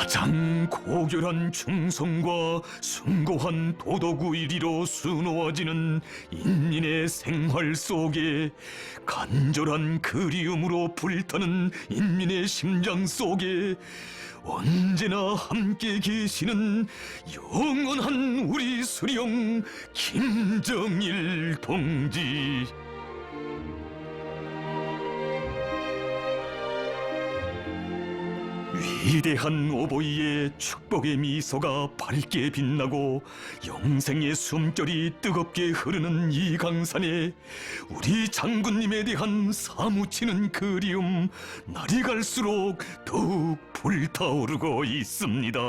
가장 고결한 충성과 숭고한 도덕의리로 수놓아지는 인민의 생활 속에 간절한 그리움으로 불타는 인민의 심장 속에 언제나 함께 계시는 영원한 우리 수령 김정일 동지. 위대한 오보이의 축복의 미소가 밝게 빛나고 영생의 숨결이 뜨겁게 흐르는 이 강산에 우리 장군님에 대한 사무치는 그리움 날이 갈수록 더욱 불타오르고 있습니다.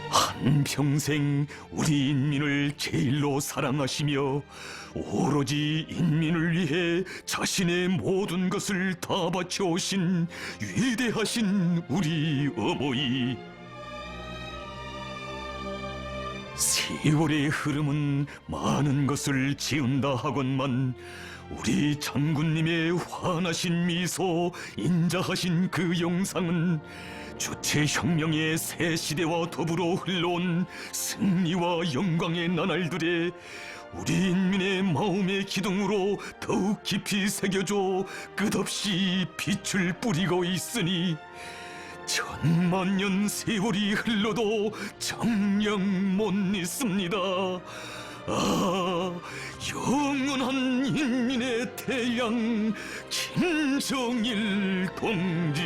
한평생 우리 인민을 제일로 사랑하시며 오로지 인민을 위해 자신의 모든 것을 다 바쳐오신 위대하신 우리 어머니. 세월의 흐름은 많은 것을 지운다 하건만 우리 장군님의 환하신 미소, 인자하신 그 영상은 주체혁명의 새 시대와 더불어 흘러온 승리와 영광의 나날들에 우리 인민의 마음의 기둥으로 더욱 깊이 새겨져 끝없이 빛을 뿌리고 있으니 천만년 세월이 흘러도 정녕 못 잊습니다. 아, 영원한 인민의 태양 김정일 동지.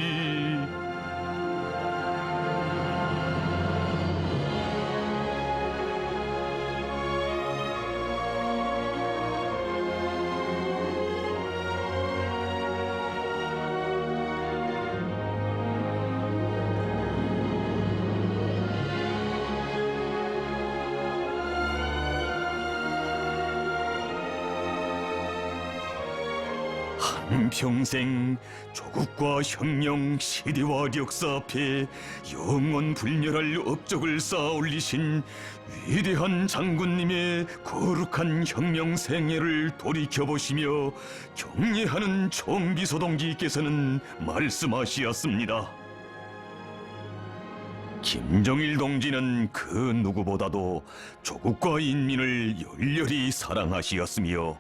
한평생 조국과 혁명, 시대와 역사 앞에 영원 불멸할 업적을 쌓아 올리신 위대한 장군님의 거룩한 혁명 생애를 돌이켜보시며 경례하는 총비서 동지께서는 말씀하시었습니다. 김정일 동지는 그 누구보다도 조국과 인민을 열렬히 사랑하시었으며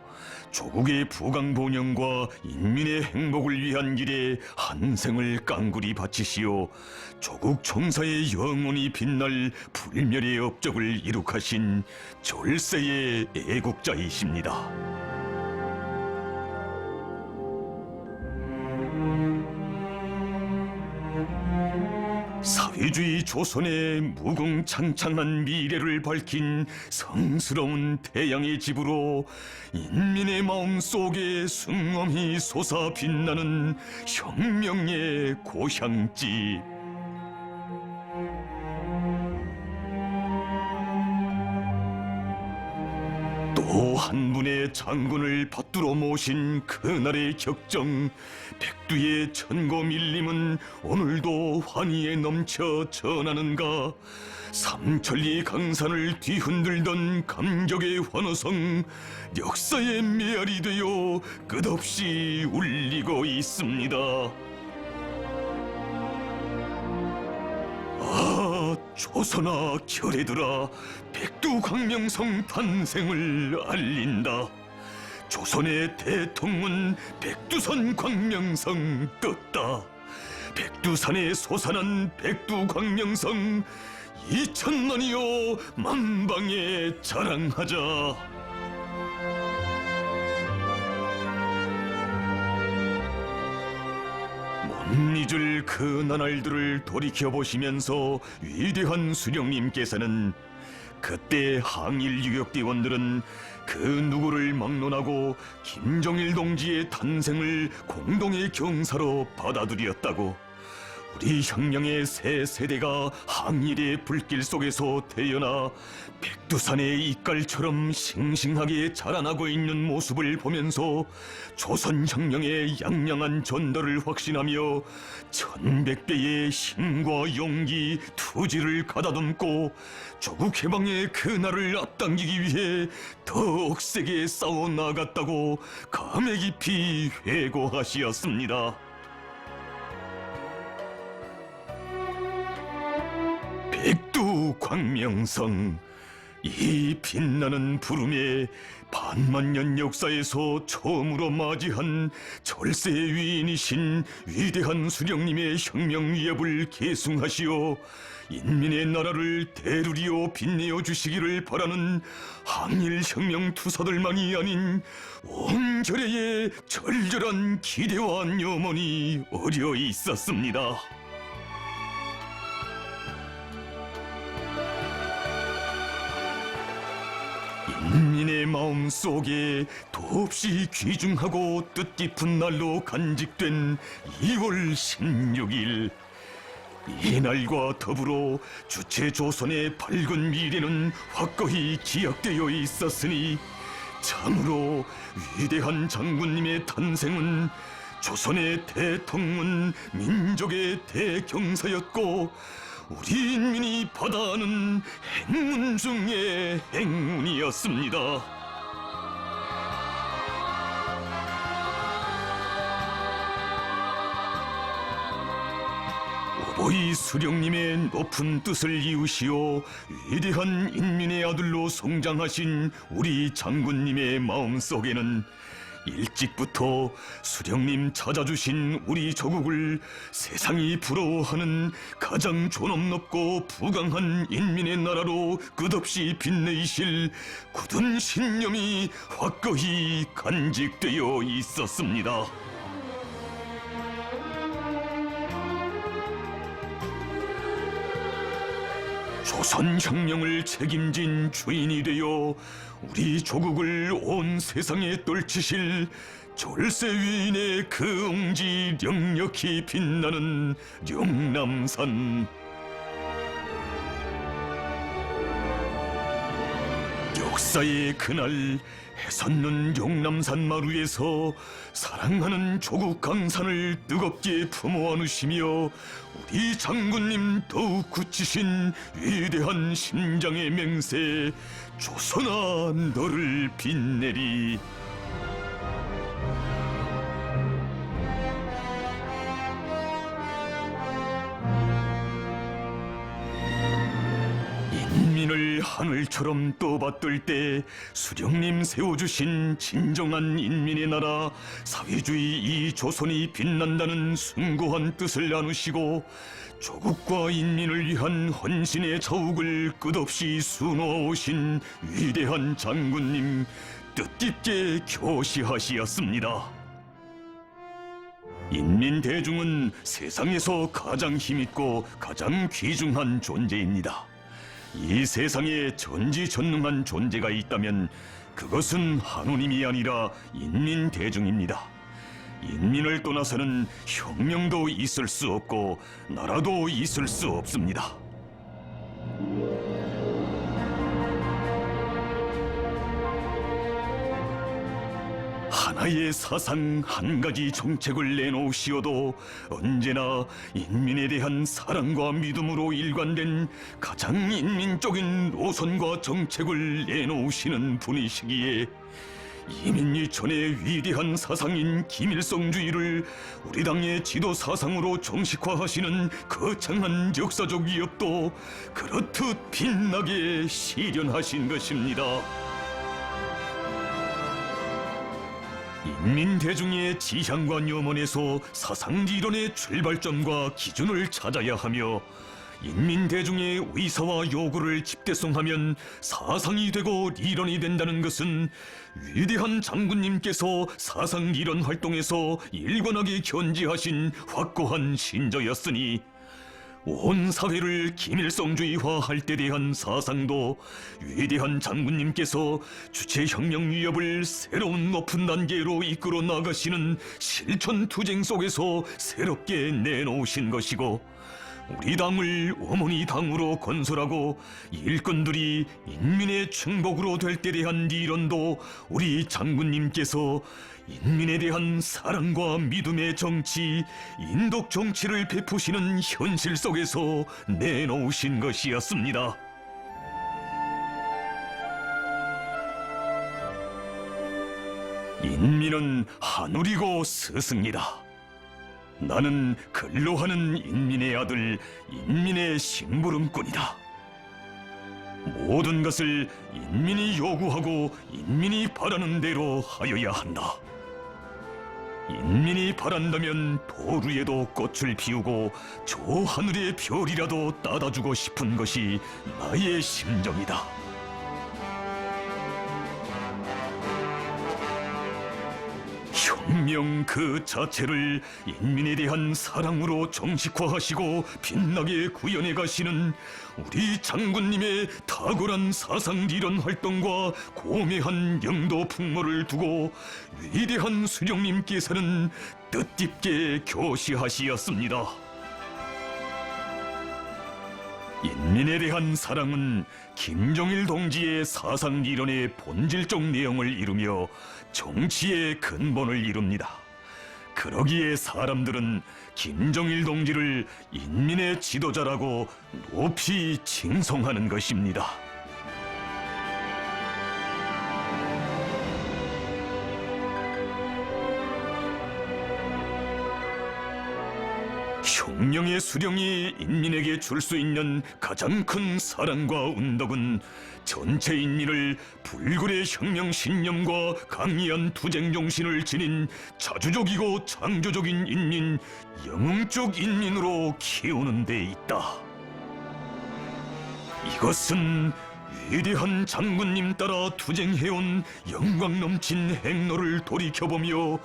조국의 부강본영과 인민의 행복을 위한 길에 한 생을 깡그리 바치시어 조국 총사의 영원히 빛날 불멸의 업적을 이룩하신 졸세의 애국자이십니다. 사회주의 조선의 무궁창창한 미래를 밝힌 성스러운 태양의 집으로 인민의 마음 속에 숭엄히 솟아 빛나는 혁명의 고향집. 또 한 분의 장군을 받들어 모신 그날의 격정, 백두의 천고 밀림은 오늘도 환희에 넘쳐 전하는가. 삼천리 강산을 뒤흔들던 감격의 환호성, 역사의 메아리 되어 끝없이 울리고 있습니다. 조선아 결애들아, 백두광명성 탄생을 알린다. 조선의 대통문 백두산 광명성 떴다. 백두산에 솟아난 백두광명성, 2000만이여 만방에 자랑하자. 못 잊을 그 나날들을 돌이켜보시면서 위대한 수령님께서는 그때 항일 유격대원들은 그 누구를 막론하고 김정일 동지의 탄생을 공동의 경사로 받아들였다고, 우리 혁명의 새 세대가 항일의 불길 속에서 태어나 백두산의 이깔처럼 싱싱하게 자라나고 있는 모습을 보면서 조선혁명의 양양한 전달을 확신하며 1100배의 힘과 용기, 투지를 가다듬고 조국 해방의 그날을 앞당기기 위해 더욱 세게 싸워 나갔다고 감회 깊이 회고하시었습니다. 대구 광명성, 이 빛나는 부름에 반만년 역사에서 처음으로 맞이한 절세의 위인이신 위대한 수령님의 혁명 위협을 계승하시어 인민의 나라를 대루리어 빛내어 주시기를 바라는 항일 혁명 투사들만이 아닌 온 결의의 절절한 기대와 염원이 어려 있었습니다. 인민의 마음 속에 더없이 귀중하고 뜻깊은 날로 간직된 2월 16일, 이 날과 더불어 주체 조선의 밝은 미래는 확고히 기약되어 있었으니 참으로 위대한 장군님의 탄생은 조선의 대통문, 민족의 대경사였고 우리 인민이 받아하는 행운 중의 행운이었습니다. 오보이 수령님의 높은 뜻을 이으시어 위대한 인민의 아들로 성장하신 우리 장군님의 마음속에는 일찍부터 수령님 찾아주신 우리 조국을 세상이 부러워하는 가장 존엄롭고 부강한 인민의 나라로 끝없이 빛내이실 굳은 신념이 확고히 간직되어 있었습니다. 조선혁명을 책임진 주인이 되어 우리 조국을 온 세상에 떨치실 졸세 위인의 그 옹지 령력히 빛나는 용남산. 역사의 그날 해솟는 용남산 마루에서 사랑하는 조국 강산을 뜨겁게 품어 안으시며 우리 장군님 더욱 굳히신 위대한 심장의 맹세, 조선아 너를 빛내리. 인민을 하늘처럼 떠받들 때 수령님 세워주신 진정한 인민의 나라 사회주의 이 조선이 빛난다는 숭고한 뜻을 나누시고 조국과 인민을 위한 헌신의 자욱을 끝없이 수놓아오신 위대한 장군님 뜻깊게 교시하시었습니다. 인민 대중은 세상에서 가장 힘있고 가장 귀중한 존재입니다. 이 세상에 전지전능한 존재가 있다면 그것은 하느님이 아니라 인민 대중입니다. 인민을 떠나서는 혁명도 있을 수 없고 나라도 있을 수 없습니다. 하나의 사상, 한 가지 정책을 내놓으시어도 언제나 인민에 대한 사랑과 믿음으로 일관된 가장 인민적인 노선과 정책을 내놓으시는 분이시기에 이민유천의 위대한 사상인 김일성주의를 우리 당의 지도 사상으로 정식화하시는 거창한 역사적 위협도 그렇듯 빛나게 실현하신 것입니다. 인민대중의 지향과 염원에서 사상이론의 출발점과 기준을 찾아야 하며 인민대중의 의사와 요구를 집대성하면 사상이 되고 이론이 된다는 것은 위대한 장군님께서 사상이론 활동에서 일관하게 견지하신 확고한 신조였으니 온 사회를 김일성주의화할 때 대한 사상도 위대한 장군님께서 주체혁명 위협을 새로운 높은 단계로 이끌어 나가시는 실천투쟁 속에서 새롭게 내놓으신 것이고 우리 당을 어머니 당으로 건설하고 일꾼들이 인민의 충복으로 될 때 대한 이론도 우리 장군님께서 인민에 대한 사랑과 믿음의 정치, 인독 정치를 베푸시는 현실 속에서 내놓으신 것이었습니다. 인민은 하늘이고 스승이다. 나는 근로하는 인민의 아들, 인민의 심부름꾼이다. 모든 것을 인민이 요구하고 인민이 바라는 대로 하여야 한다. 인민이 바란다면 도루에도 꽃을 피우고 저 하늘의 별이라도 따다주고 싶은 것이 나의 심정이다. 혁명 그 자체를 인민에 대한 사랑으로 정식화하시고 빛나게 구현해 가시는 우리 장군님의 탁월한 사상리련 활동과 고매한 영도 풍모를 두고 위대한 수령님께서는 뜻깊게 교시하시었습니다. 인민에 대한 사랑은 김정일 동지의 사상리련의 본질적 내용을 이루며 정치의 근본을 이룹니다. 그러기에 사람들은 김정일 동지를 인민의 지도자라고 높이 칭송하는 것입니다. 혁명의 수령이 인민에게 줄 수 있는 가장 큰 사랑과 운덕은 전체 인민을 불굴의 혁명 신념과 강이한 투쟁 정신을 지닌 자주적이고 창조적인 인민, 영웅적 인민으로 키우는 데 있다. 이것은 위대한 장군님 따라 투쟁해온 영광 넘친 행로를 돌이켜보며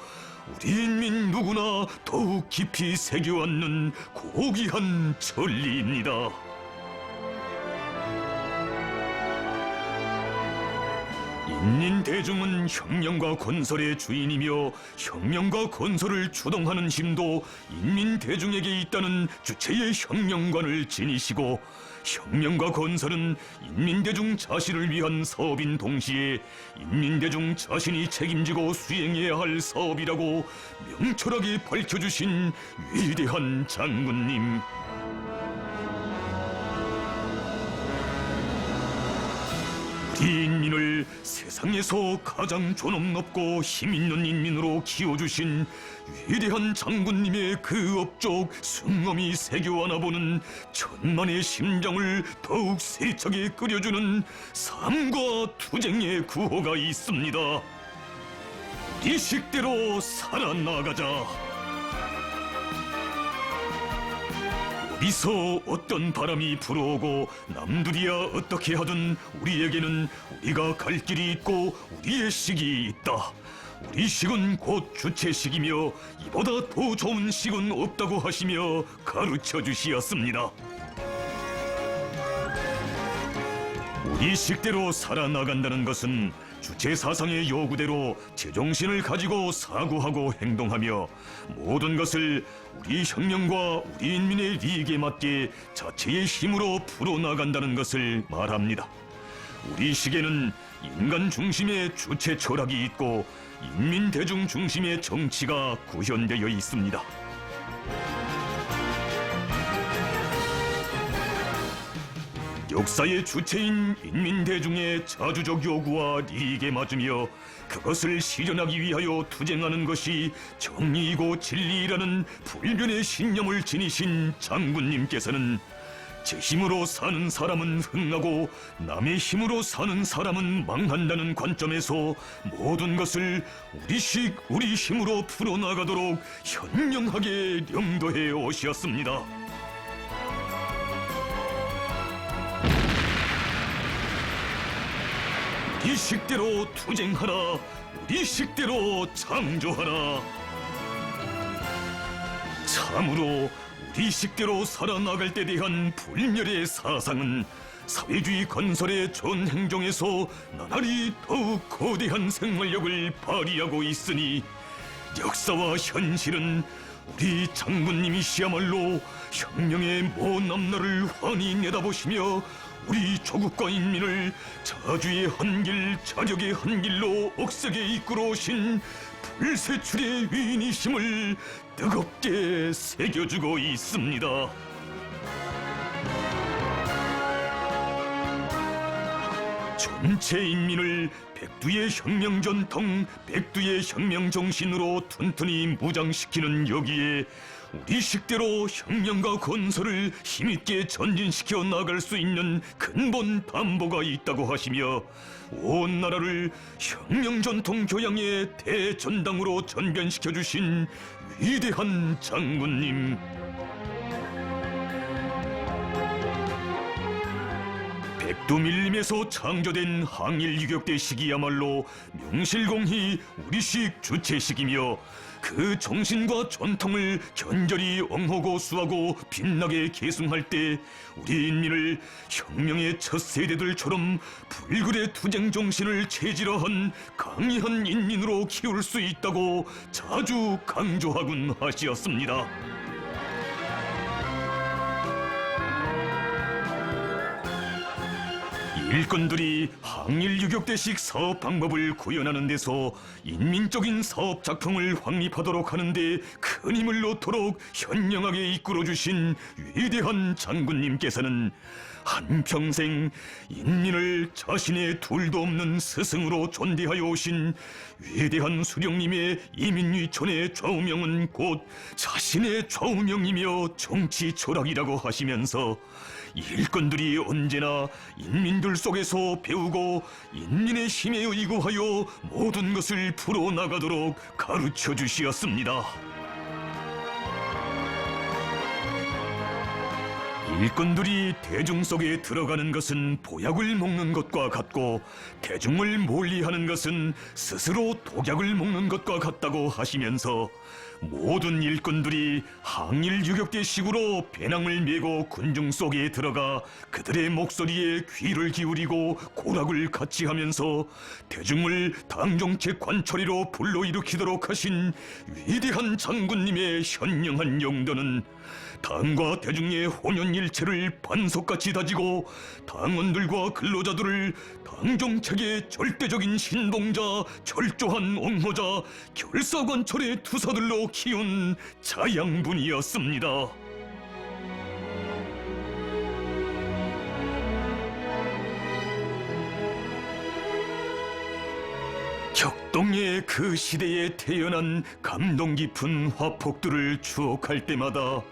우리 인민 누구나 더욱 깊이 새겨앉는 고귀한 진리입니다. 인민 대중은 혁명과 건설의 주인이며 혁명과 건설을 주동하는 힘도 인민 대중에게 있다는 주체의 혁명관을 지니시고 혁명과 건설은 인민대중 자신을 위한 사업인 동시에 인민대중 자신이 책임지고 수행해야 할 사업이라고 명철하게 밝혀주신 위대한 장군님. 우리 인민을 세상에서 가장 존엄 높고 힘있는 인민으로 키워주신 위대한 장군님의 그 업적 승엄이 새겨하나 보는 천만의 심장을 더욱 세차게 끓여주는 삶과 투쟁의 구호가 있습니다. 우리 식대로 살아나가자. 어디서 어떤 바람이 불어오고 남들이야 어떻게 하든 우리에게는 우리가 갈 길이 있고 우리의 식이 있다. 우리 식은 곧 주체식이며 이보다 더 좋은 식은 없다고 하시며 가르쳐 주시었습니다. 우리 식대로 살아나간다는 것은 주체 사상의 요구대로 제정신을 가지고 사고하고 행동하며 모든 것을 우리 혁명과 우리 인민의利益에 맞게 자체의 힘으로 풀어나간다는 것을 말합니다. 우리 식에는 인간 중심의 주체 철학이 있고 인민 대중 중심의 정치가 구현되어 있습니다. 역사의 주체인 인민대중의 자주적 요구와利益에 맞으며 그것을 실현하기 위하여 투쟁하는 것이 정의이고 진리라는 불변의 신념을 지니신 장군님께서는 제 힘으로 사는 사람은 흥하고 남의 힘으로 사는 사람은 망한다는 관점에서 모든 것을 우리식 우리 힘으로 풀어나가도록 현명하게 령도해 오셨습니다. 우리 식대로 투쟁하라. 우리 식대로 창조하라. 참으로 우리 식대로 살아나갈 때 대한 불멸의 사상은 사회주의 건설의 전 행정에서 나날이 더욱 거대한 생활력을 발휘하고 있으니 역사와 현실은 우리 장군님이시야말로 혁명의 먼 앞날을 환히 내다보시며 우리 조국과 인민을 자주의 한길, 자력의 한길로 억세게 이끌어 오신 불세출의 위인이심을 뜨겁게 새겨주고 있습니다. 전체 인민을 백두의 혁명 전통, 백두의 혁명 정신으로 튼튼히 무장시키는 여기에 우리 식대로 혁명과 건설을 힘있게 전진시켜 나갈 수 있는 근본 담보가 있다고 하시며 온 나라를 혁명 전통 교양의 대전당으로 전변시켜 주신 위대한 장군님, 백두밀림에서 창조된 항일 유격대 시기야말로 명실공히 우리식 주체식이며 그 정신과 전통을 견절히 엉하고 수하고 빛나게 계승할 때 우리 인민을 혁명의 첫 세대들처럼 불굴의 투쟁 정신을 체질화한 강의한 인민으로 키울 수 있다고 자주 강조하곤 하시었습니다. 일꾼들이 항일 유격대식 사업 방법을 구현하는 데서 인민적인 사업 작품을 확립하도록 하는데 큰 힘을 놓도록 현명하게 이끌어주신 위대한 장군님께서는 한평생 인민을 자신의 둘도 없는 스승으로 존대하여 오신 위대한 수령님의 이민위촌의 좌우명은 곧 자신의 좌우명이며 정치 철학이라고 하시면서 일꾼들이 언제나 인민들 속에서 배우고 인민의 힘에 의거하여 모든 것을 풀어나가도록 가르쳐 주시었습니다. 일꾼들이 대중 속에 들어가는 것은 보약을 먹는 것과 같고 대중을 멀리하는 것은 스스로 독약을 먹는 것과 같다고 하시면서 모든 일꾼들이 항일 유격대식으로 배낭을 메고 군중 속에 들어가 그들의 목소리에 귀를 기울이고 고락을 같이 하면서 대중을 당정책 관처리로 불러일으키도록 하신 위대한 장군님의 현명한 용도는 당과 대중의 혼연일체를 반석같이 다지고 당원들과 근로자들을 당정책의 절대적인 신봉자, 철저한 옹호자, 결사관철의 투사들로 키운 자양분이었습니다. 격동의 그 시대에 태어난 감동 깊은 화폭들을 추억할 때마다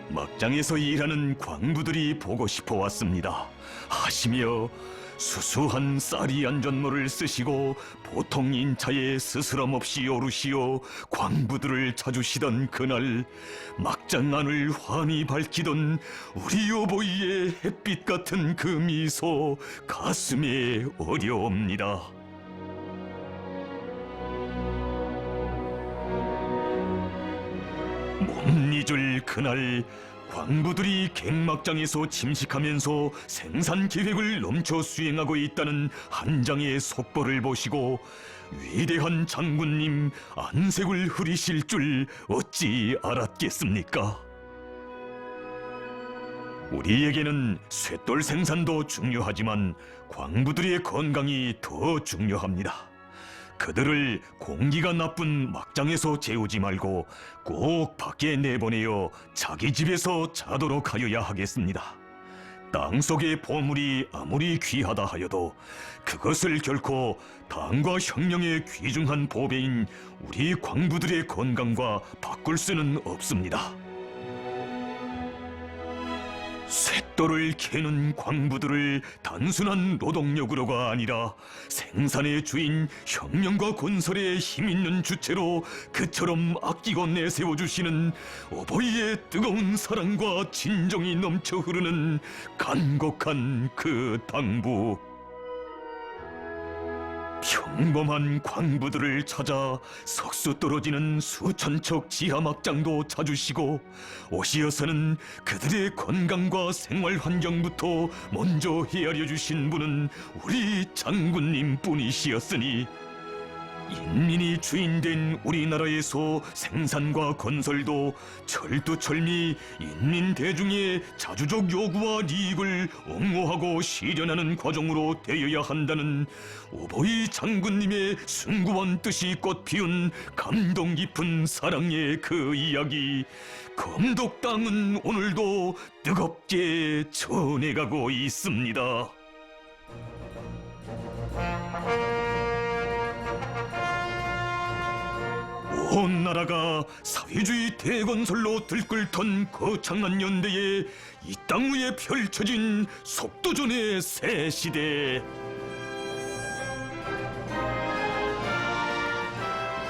막장에서 일하는 광부들이 보고 싶어 왔습니다 하시며 수수한 쌀이 안전모를 쓰시고 보통 인차에 스스럼 없이 오르시어 광부들을 찾으시던 그날 막장 안을 환히 밝히던 우리 어버이의 햇빛 같은 그 미소 가슴에 어려옵니다. 못 잊을 그날 광부들이 갱막장에서 침식하면서 생산 계획을 넘쳐 수행하고 있다는 한 장의 속보를 보시고 위대한 장군님 안색을 흐리실 줄 어찌 알았겠습니까? 우리에게는 쇳돌 생산도 중요하지만 광부들의 건강이 더 중요합니다. 그들을 공기가 나쁜 막장에서 재우지 말고 꼭 밖에 내보내어 자기 집에서 자도록 하여야 하겠습니다. 땅속의 보물이 아무리 귀하다 하여도 그것을 결코 당과 혁명의 귀중한 보배인 우리 광부들의 건강과 바꿀 수는 없습니다. 쇳돌을 캐는 광부들을 단순한 노동력으로가 아니라 생산의 주인 혁명과 건설의 힘있는 주체로 그처럼 아끼고 내세워주시는 어버이의 뜨거운 사랑과 진정이 넘쳐 흐르는 간곡한 그 당부. 평범한 광부들을 찾아 석수 떨어지는 수천 척 지하 막장도 찾으시고 오시어서는 그들의 건강과 생활 환경부터 먼저 헤아려 주신 분은 우리 장군님 뿐이시었으니 인민이 주인된 우리나라에서 생산과 건설도 철두철미 인민 대중의 자주적 요구와 이익을 옹호하고 실현하는 과정으로 되어야 한다는 오보이 장군님의 숭고한 뜻이 꽃피운 감동 깊은 사랑의 그 이야기, 검독당은 오늘도 뜨겁게 전해가고 있습니다. 온 나라가 사회주의 대건설로 들끓던 거창한 연대에 이 땅 위에 펼쳐진 속도전의 새 시대.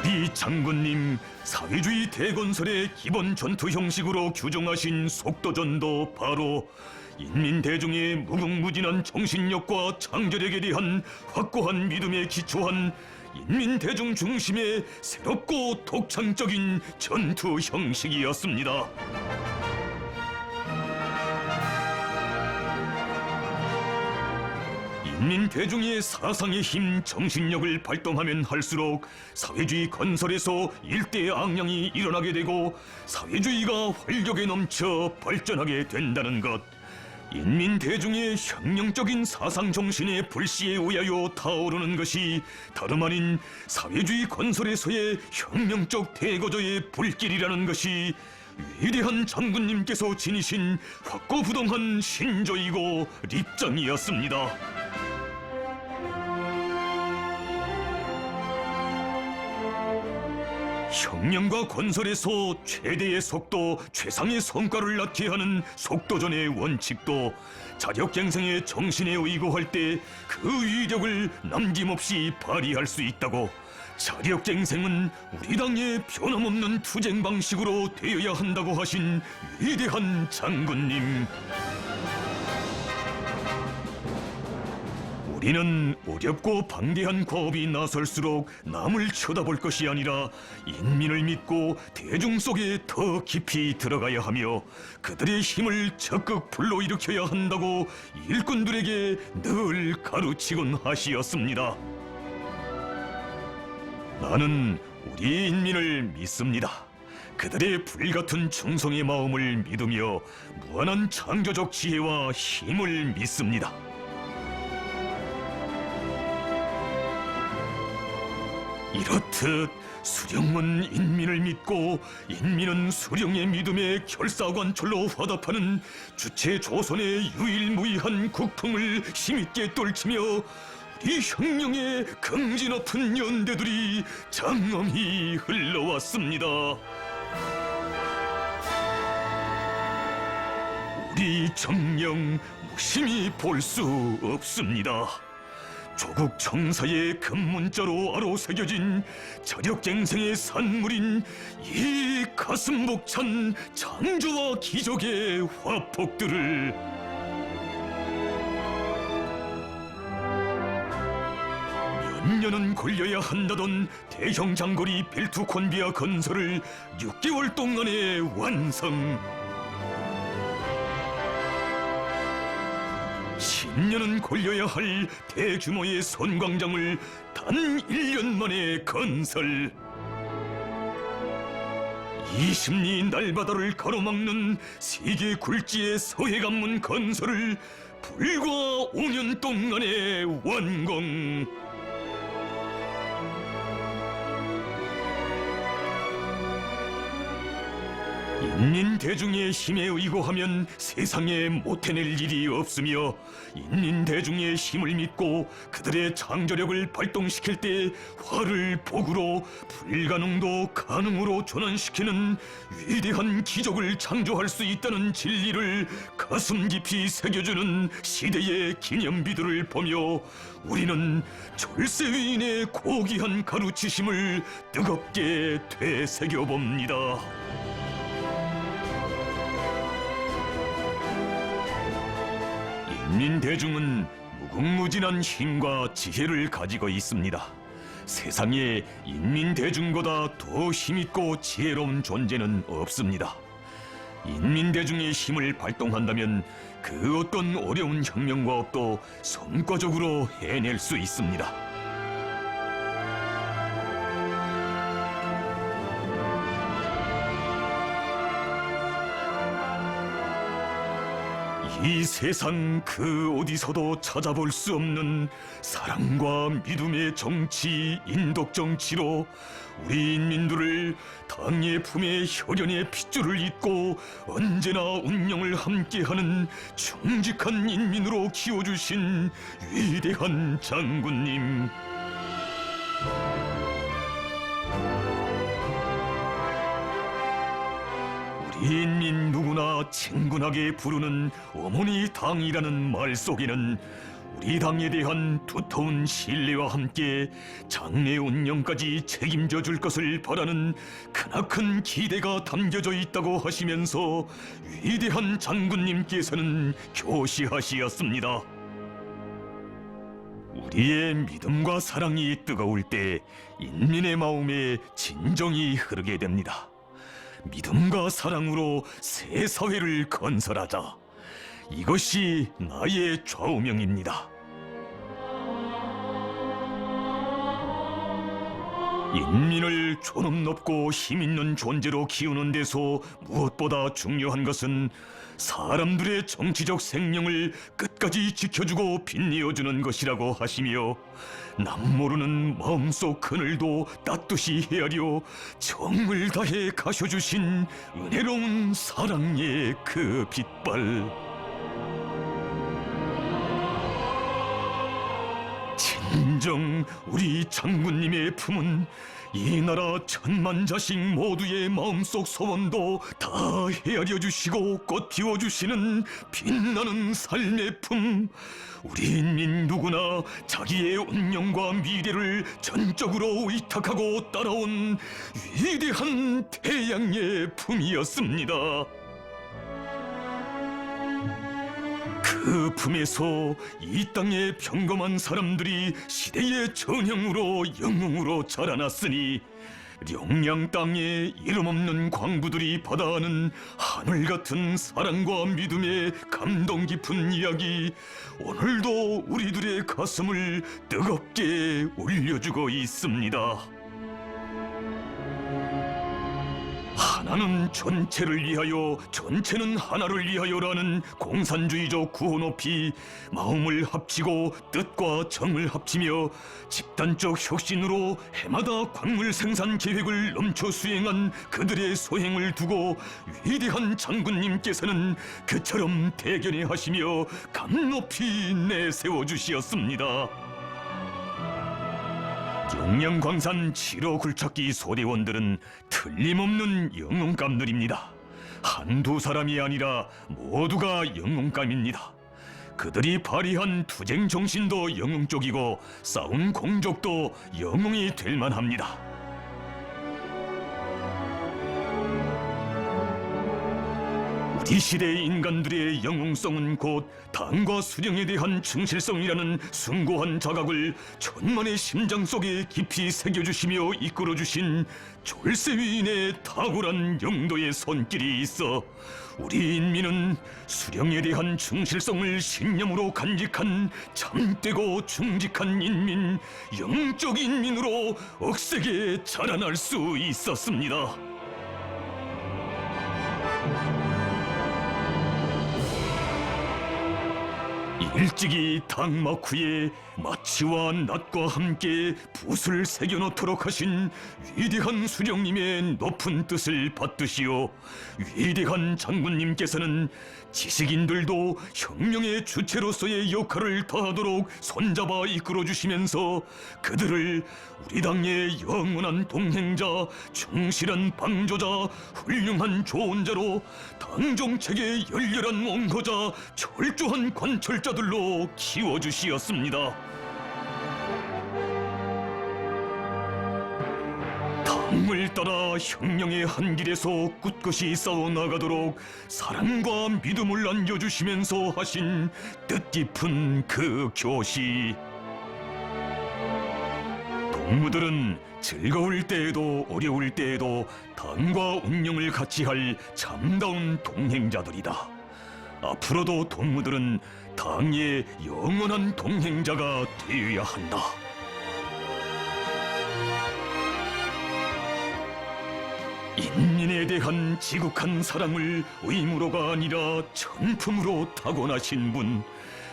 우리 장군님 사회주의 대건설의 기본 전투 형식으로 규정하신 속도전도 바로 인민대중의 무궁무진한 정신력과 창조력에 대한 확고한 믿음에 기초한 인민대중 중심의 새롭고 독창적인 전투 형식이었습니다. 인민대중의 사상의 힘, 정신력을 발동하면 할수록 사회주의 건설에서 일대의 앙양이 일어나게 되고 사회주의가 활력에 넘쳐 발전하게 된다는 것. 인민대중의 혁명적인 사상 정신의 불씨에 의하여 타오르는 것이 다름 아닌 사회주의 건설에서의 혁명적 대거저의 불길이라는 것이 위대한 장군님께서 지니신 확고부동한 신조이고立장이었습니다. 혁명과 건설에서 최대의 속도, 최상의 성과를 낳게 하는 속도전의 원칙도 자력갱생의 정신에 의거할 때 그 위력을 남김없이 발휘할 수 있다고, 자력갱생은 우리 당의 변함없는 투쟁 방식으로 되어야 한다고 하신 위대한 장군님. 우리는 어렵고 방대한 과업이 나설수록 남을 쳐다볼 것이 아니라 인민을 믿고 대중 속에 더 깊이 들어가야 하며 그들의 힘을 적극 불러일으켜야 한다고 일꾼들에게 늘 가르치곤 하시었습니다. 나는 우리 인민을 믿습니다. 그들의 불같은 충성의 마음을 믿으며 무한한 창조적 지혜와 힘을 믿습니다. 이렇듯 수령은 인민을 믿고 인민은 수령의 믿음에 결사관철로 화답하는 주체 조선의 유일무이한 국풍을 힘있게 떨치며 우리 혁명의 긍지 높은 연대들이 장엄히 흘러왔습니다. 우리 정령 무심히 볼 수 없습니다. 조국 청사의 금문자로 아로새겨진 자력갱생의 산물인 이 가슴 벅찬 창조와 기적의 화폭들을 몇 년은 걸려야 한다던 대형 장거리 벨트 콘비아 건설을 6개월 동안에 완성. 10년은 걸려야 할 대규모의 선광장을 단 1년 만에 건설. 20리 날바다를 가로막는 세계 굴지의 서해관문 건설을 불과 5년 동안에 완공. 인민대중의 힘에 의거하면 세상에 못해낼 일이 없으며 인민대중의 힘을 믿고 그들의 창조력을 발동시킬 때 화를 복으로, 불가능도 가능으로 전환시키는 위대한 기적을 창조할 수 있다는 진리를 가슴 깊이 새겨주는 시대의 기념비들을 보며 우리는 졸세 위인의 고귀한 가르치심을 뜨겁게 되새겨봅니다. 인민대중은 무궁무진한 힘과 지혜를 가지고 있습니다. 세상에 인민대중보다 더 힘있고 지혜로운 존재는 없습니다. 인민대중의 힘을 발동한다면 그 어떤 어려운 혁명과업도 성과적으로 해낼 수 있습니다. 이 세상 그 어디서도 찾아볼 수 없는 사랑과 믿음의 정치, 인덕정치로 우리 인민들을 당의 품에 혈연의 핏줄을 잇고 언제나 운명을 함께하는 충직한 인민으로 키워주신 위대한 장군님. 우리 인민 누구나 친근하게 부르는 어머니 당이라는 말 속에는 우리 당에 대한 두터운 신뢰와 함께 장래 운영까지 책임져 줄 것을 바라는 크나큰 기대가 담겨져 있다고 하시면서 위대한 장군님께서는 교시하시었습니다. 우리의 믿음과 사랑이 뜨거울 때 인민의 마음에 진정이 흐르게 됩니다. 믿음과 사랑으로 새 사회를 건설하자. 이것이 나의 좌우명입니다. 인민을 존엄 높고 힘있는 존재로 키우는 데서 무엇보다 중요한 것은 사람들의 정치적 생명을 끝까지 지켜주고 빛내어주는 것이라고 하시며, 남모르는 마음속 그늘도 따뜻이 헤아려 정을 다해 가셔주신 은혜로운 사랑의 그 빛발. 진정 우리 장군님의 품은 이 나라 천만 자식 모두의 마음속 소원도 다 헤아려 주시고 꽃 피워 주시는 빛나는 삶의 품. 우리 인민 누구나 자기의 운명과 미래를 전적으로 의탁하고 따라온 위대한 태양의 품이었습니다. 그 품에서 이 땅의 평범한 사람들이 시대의 전형으로 영웅으로 자라났으니, 영양 땅에 이름 없는 광부들이 받아하는 하늘 같은 사랑과 믿음의 감동 깊은 이야기, 오늘도 우리들의 가슴을 뜨겁게 울려주고 있습니다. 하나는 전체를 위하여, 전체는 하나를 위하여라는 공산주의적 구호 높이 마음을 합치고 뜻과 정을 합치며 집단적 혁신으로 해마다 광물 생산 계획을 넘쳐 수행한 그들의 소행을 두고 위대한 장군님께서는 그처럼 대견해 하시며 감 높이 내세워 주시었습니다. 영양광산 7호 굴착기 소대원들은 틀림없는 영웅감들입니다. 한두 사람이 아니라 모두가 영웅감입니다. 그들이 발휘한 투쟁 정신도 영웅적이고 싸운 공적도 영웅이 될 만합니다. 우리 시대의 인간들의 영웅성은 곧 당과 수령에 대한 충실성이라는 숭고한 자각을 천만의 심장 속에 깊이 새겨주시며 이끌어주신 졸세위인의 탁월한 영도의 손길이 있어 우리 인민은 수령에 대한 충실성을 신념으로 간직한 참되고 충직한 인민, 영적 인민으로 억세게 자라날 수 있었습니다. 일찍이 당막 후에 마치와 낫과 함께 붓을 새겨놓도록 하신 위대한 수령님의 높은 뜻을 받드시오, 위대한 장군님께서는 지식인들도 혁명의 주체로서의 역할을 다하도록 손잡아 이끌어주시면서 그들을 우리 당의 영원한 동행자, 충실한 방조자, 훌륭한 조언자로 당 정책의 열렬한 옹호자, 철저한 관철자들로 키워주시었습니다. 당을 따라 혁명의 한 길에서 꿋꿋이 싸워나가도록 사랑과 믿음을 안겨주시면서 하신 뜻깊은 그 교시. 동무들은 즐거울 때에도 어려울 때에도 당과 운명을 같이 할 참다운 동행자들이다. 앞으로도 동무들은 당의 영원한 동행자가 되어야 한다. 인민에 대한 지극한 사랑을 의무로가 아니라 천품으로 타고나신 분,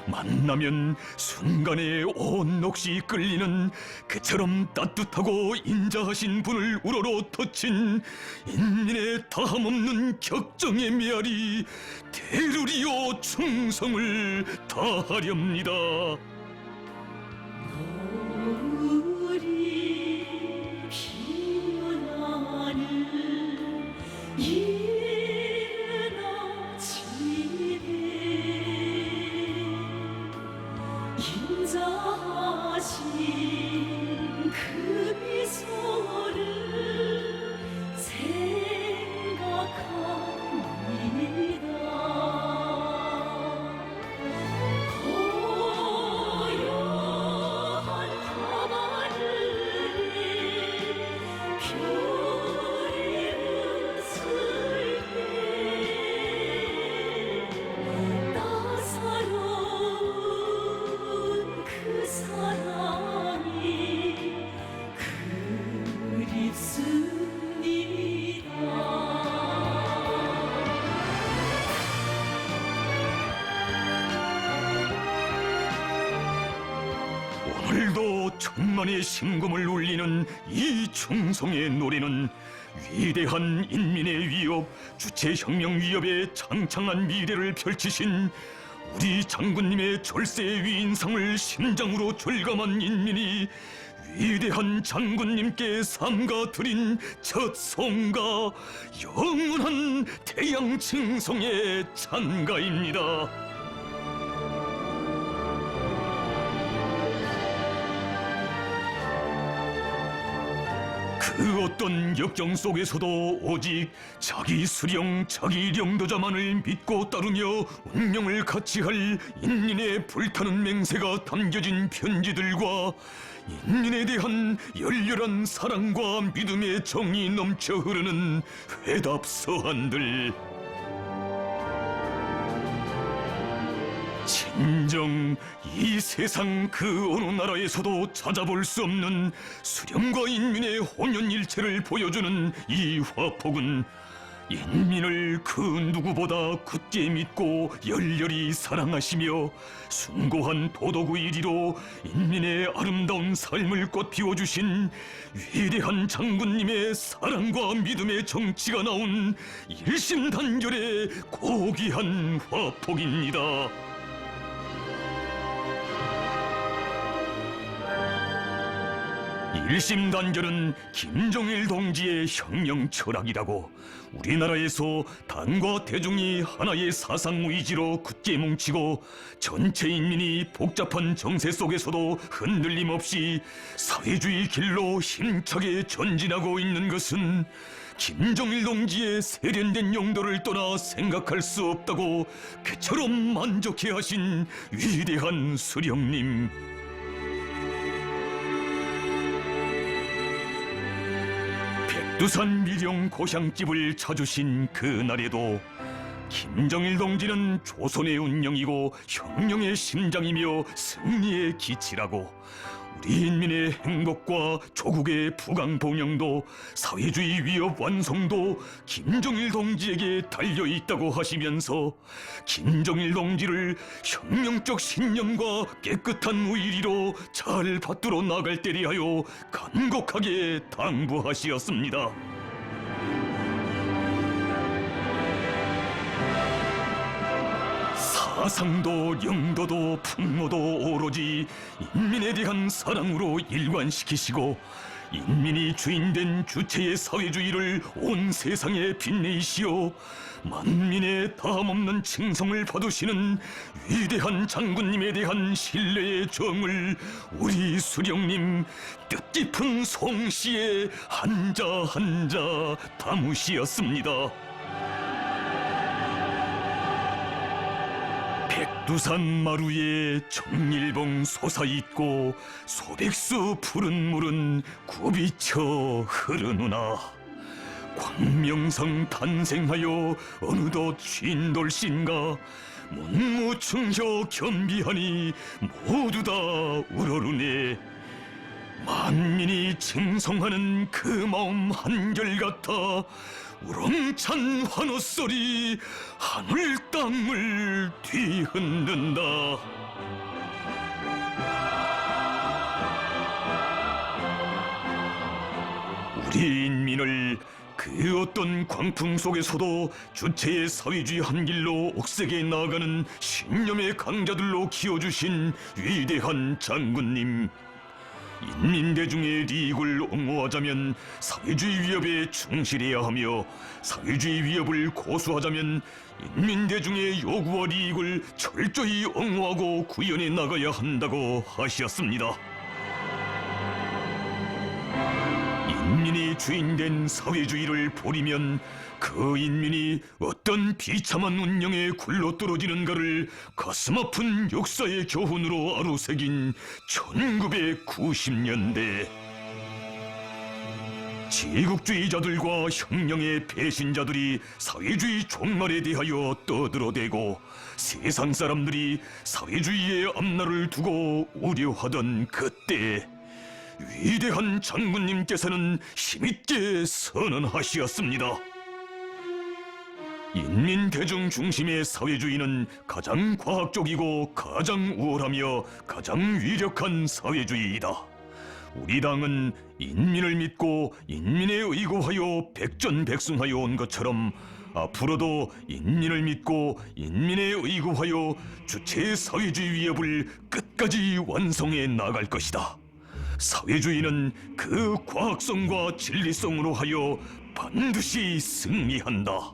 만나면 순간에 온 넋이 끌리는 그처럼 따뜻하고 인자하신 분을 우러러 터친 인민의 다함없는 격정의 메아리, 대루리오 충성을 다하렵니다. 노을이 피어나는 이 인자하신 그 미소를 생각합니다. 고요한 밤하늘에 별이 웃을 때 따사로운 그 사랑이 그립습니다. 오늘도 천만의 심금을 울리는 이 충성의 노래는 위대한 인민의 위협, 주체혁명 위협의 창창한 미래를 펼치신 우리 장군님의 절세의 위인상을 심장으로 절감한 인민이 위대한 장군님께 삼가 드린 첫 성가, 영원한 태양 칭송의 찬가입니다. 그 어떤 역경 속에서도 오직 자기 수령, 자기領도자만을 믿고 따르며 운명을 같이 할 인민의 불타는 맹세가 담겨진 편지들과 인민에 대한 열렬한 사랑과 믿음의 정이 넘쳐 흐르는 회답 서한들. 진정 이 세상 그 어느 나라에서도 찾아볼 수 없는 수령과 인민의 혼연일체를 보여주는 이 화폭은 인민을 그 누구보다 굳게 믿고 열렬히 사랑하시며 숭고한 도덕의 일위로 인민의 아름다운 삶을 꽃피워주신 위대한 장군님의 사랑과 믿음의 정치가 나온 일심단결의 고귀한 화폭입니다. 일심단결은 김정일 동지의 혁명 철학이라고 우리나라에서 당과 대중이 하나의 사상 의지로 굳게 뭉치고 전체 인민이 복잡한 정세 속에서도 흔들림 없이 사회주의 길로 힘차게 전진하고 있는 것은 김정일 동지의 세련된 용도를 떠나 생각할 수 없다고 그처럼 만족해하신 위대한 수령님. 백두산 미령 고향집을 찾으신 그날에도 김정일 동지는 조선의 운명이고 혁명의 심장이며 승리의 기치라고 우리 인민의 행복과 조국의 부강봉영도 사회주의 위협 완성도 김정일 동지에게 달려있다고 하시면서 김정일 동지를 혁명적 신념과 깨끗한 의리로 잘 받들어 나갈 때리 하여 간곡하게 당부하시었습니다. 사상도 영도도 풍모도 오로지 인민에 대한 사랑으로 일관시키시고 인민이 주인된 주체의 사회주의를 온 세상에 빛내시오 만민의 다함없는 칭송을 받으시는 위대한 장군님에 대한 신뢰의 정을 우리 수령님 뜻깊은 송시에 한자 한자 담으시었습니다. 백두산 마루에 정일봉 솟아있고 소백수 푸른 물은 굽이쳐 흐르누나 광명성 탄생하여 어느덧 쉰돌신가 문무충효 겸비하니 모두 다 우러르네. 만민이 칭송하는 그 마음 한결같아 우렁찬 환호소리 하늘 땅을 뒤흔든다. 우리 인민을 그 어떤 광풍 속에서도 주체의 사회주의 한 길로 옥색에 나아가는 신념의 강자들로 키워주신 위대한 장군님. 인민대중의利益을 옹호하자면 사회주의 위협에 충실해야 하며 사회주의 위협을 고수하자면 인민대중의 요구와利益을 철저히 옹호하고 구현해 나가야 한다고 하셨습니다. 인민이 주인된 사회주의를 버리면 그 인민이 어떤 비참한 운명에 굴러떨어지는가를 가슴 아픈 역사의 교훈으로 아로새긴 1990년대 제국주의자들과 혁명의 배신자들이 사회주의 종말에 대하여 떠들어대고 세상 사람들이 사회주의의 앞날을 두고 우려하던 그때 위대한 장군님께서는 힘있게 선언하시었습니다. 인민대중 중심의 사회주의는 가장 과학적이고 가장 우월하며 가장 위력한 사회주의이다. 우리 당은 인민을 믿고 인민에 의거하여 백전백승하여 온 것처럼 앞으로도 인민을 믿고 인민에 의거하여 주체 사회주의 위협을 끝까지 완성해 나갈 것이다. 사회주의는 그 과학성과 진리성으로 하여 반드시 승리한다.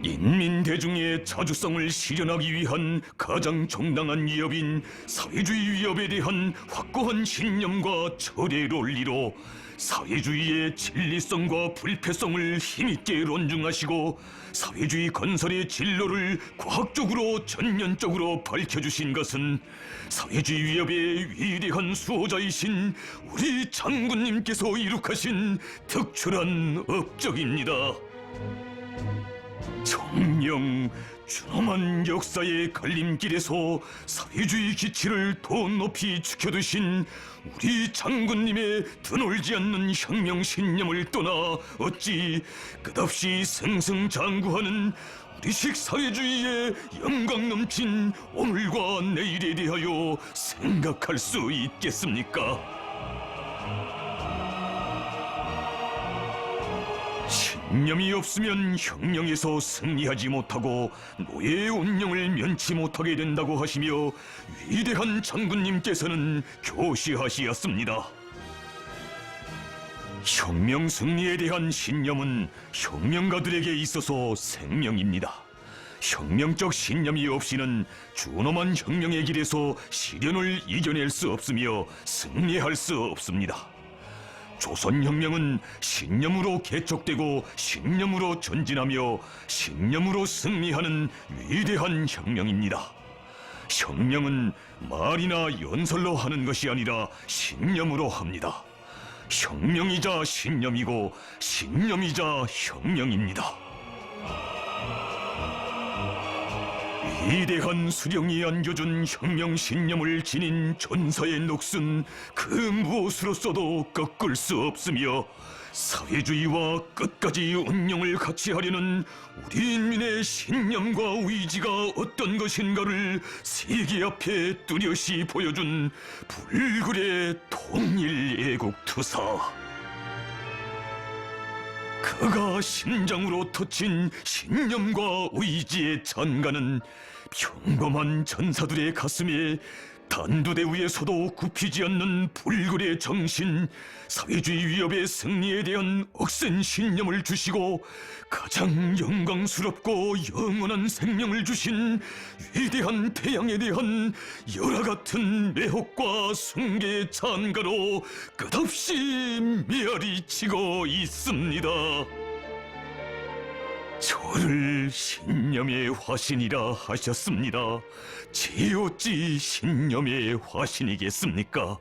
인민대중의 자주성을 실현하기 위한 가장 정당한 위협인 사회주의 위협에 대한 확고한 신념과 철의 논리로 사회주의의 진리성과 불패성을 힘있게 논증하시고 사회주의 건설의 진로를 과학적으로 전면적으로 밝혀주신 것은 사회주의 위협의 위대한 수호자이신 우리 장군님께서 이룩하신 특출한 업적입니다. 정령 준엄한 역사의 갈림길에서 사회주의 기치를 더 높이 지켜두신 우리 장군님의 드놀지 않는 혁명 신념을 떠나 어찌 끝없이 승승장구하는 우리식 사회주의의 영광 넘친 오늘과 내일에 대하여 생각할 수 있겠습니까? 신념이 없으면 혁명에서 승리하지 못하고 노예의 운명을 면치 못하게 된다고 하시며 위대한 장군님께서는 교시하시었습니다. 혁명 승리에 대한 신념은 혁명가들에게 있어서 생명입니다. 혁명적 신념이 없이는 준엄한 혁명의 길에서 시련을 이겨낼 수 없으며 승리할 수 없습니다. 조선혁명은 신념으로 개척되고 신념으로 전진하며 신념으로 승리하는 위대한 혁명입니다. 혁명은 말이나 연설로 하는 것이 아니라 신념으로 합니다. 혁명이자 신념이고 신념이자 혁명입니다. 위대한 수령이 안겨준 혁명 신념을 지닌 전사의 녹슨 그 무엇으로서도 꺾을 수 없으며 사회주의와 끝까지 운명을 같이 하려는 우리 인민의 신념과 의지가 어떤 것인가를 세계 앞에 뚜렷이 보여준 불굴의 통일애국투사. 그가 심장으로 터친 신념과 의지의 찬가는 평범한 전사들의 가슴에 단두대 위에서도 굽히지 않는 불굴의 정신, 사회주의 위협의 승리에 대한 억센 신념을 주시고 가장 영광스럽고 영원한 생명을 주신 위대한 태양에 대한 열화 같은 매혹과 숭배의 찬가로 끝없이 메아리치고 있습니다. 저를 신념의 화신이라 하셨습니다. 제 어찌 신념의 화신이겠습니까?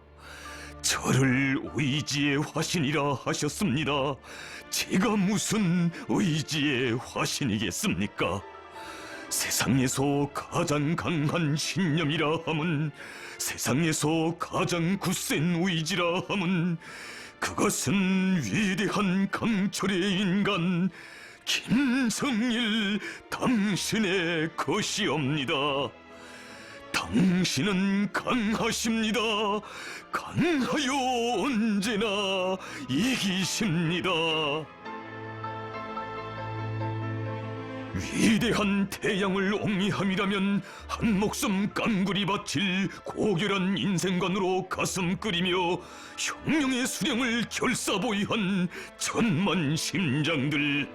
저를 의지의 화신이라 하셨습니다. 제가 무슨 의지의 화신이겠습니까? 세상에서 가장 강한 신념이라 함은, 세상에서 가장 굳센 의지라 함은 그것은 위대한 강철의 인간 김성일 당신의 것이옵니다. 당신은 강하십니다. 강하여 언제나 이기십니다. 위대한 태양을 옹이함이라면 한 목숨 깡그리 바칠 고결한 인생관으로 가슴 끓이며 혁명의 수령을 결사보이한 천만 심장들.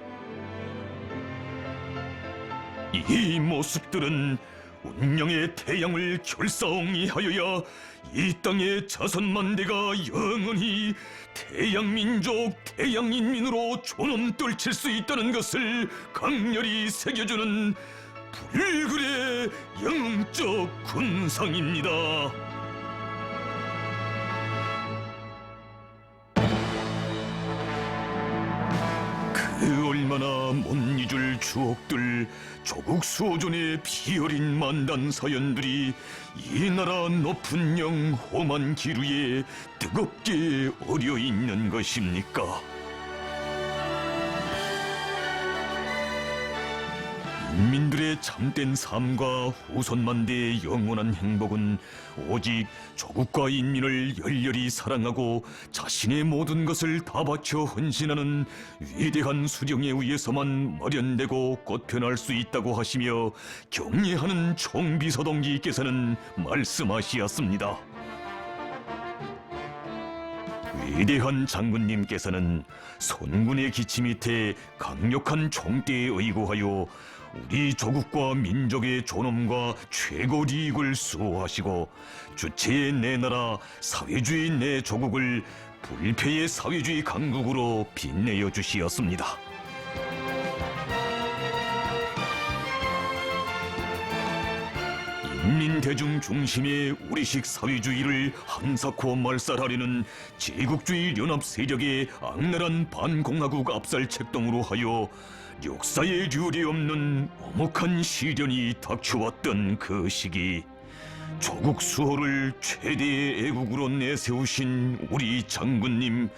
이 모습들은 운명의 태양을 결사옹이하여야 이 땅의 자손만대가 영원히 태양민족, 태양인민으로 존엄 떨칠 수 있다는 것을 강렬히 새겨주는 불굴의 영적 군상입니다. 그 얼마나 못 잊을 추억들, 조국 수호전의 피어린 만단 사연들이 이 나라 높은 영 험한 기류에 뜨겁게 어려 있는 것입니까? 인민들의 참된 삶과 후손만대의 영원한 행복은 오직 조국과 인민을 열렬히 사랑하고 자신의 모든 것을 다 바쳐 헌신하는 위대한 수령에 의해서만 마련되고 꽃편할 수 있다고 하시며 격려하는 총비서동지께서는 말씀하시었습니다. 위대한 장군님께서는 손군의 기치 밑에 강력한 총대에 의거하여 우리 조국과 민족의 존엄과 최고利益을 수호하시고 주체의 내 나라, 사회주의 내 조국을 불패의 사회주의 강국으로 빛내어 주시었습니다. 인민대중 중심의 우리식 사회주의를 한사코 말살하려는 제국주의 연합 세력의 악랄한 반공화국 압살 책동으로 하여 역사에 류례 없는 엄혹한 시련이 닥쳐왔던 그 시기, 조국 수호를 최대의 애국으로 내세우신 우리 장군님,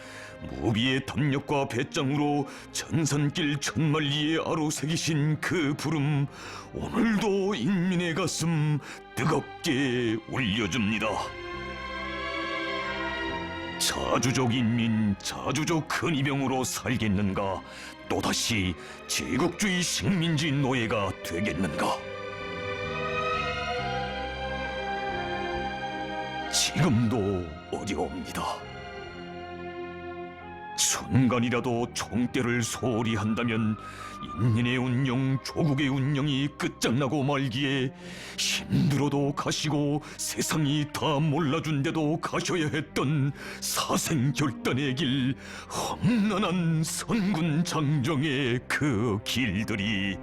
무비의 담력과 배짱으로 전산길 천만리에 아로새기신 그 부름, 오늘도 인민의 가슴 뜨겁게 울려줍니다. 자주족 인민, 자주족 큰이병으로 살겠는가? 또다시 제국주의 식민지 노예가 되겠는가? 지금도 어려웁니다. 순간이라도 총대를 소홀히 한다면 인민의 운영, 조국의 운영이 끝장나고 말기에 힘들어도 가시고 세상이 다 몰라준데도 가셔야 했던 사생결단의 길, 험난한 선군 장정의 그 길들이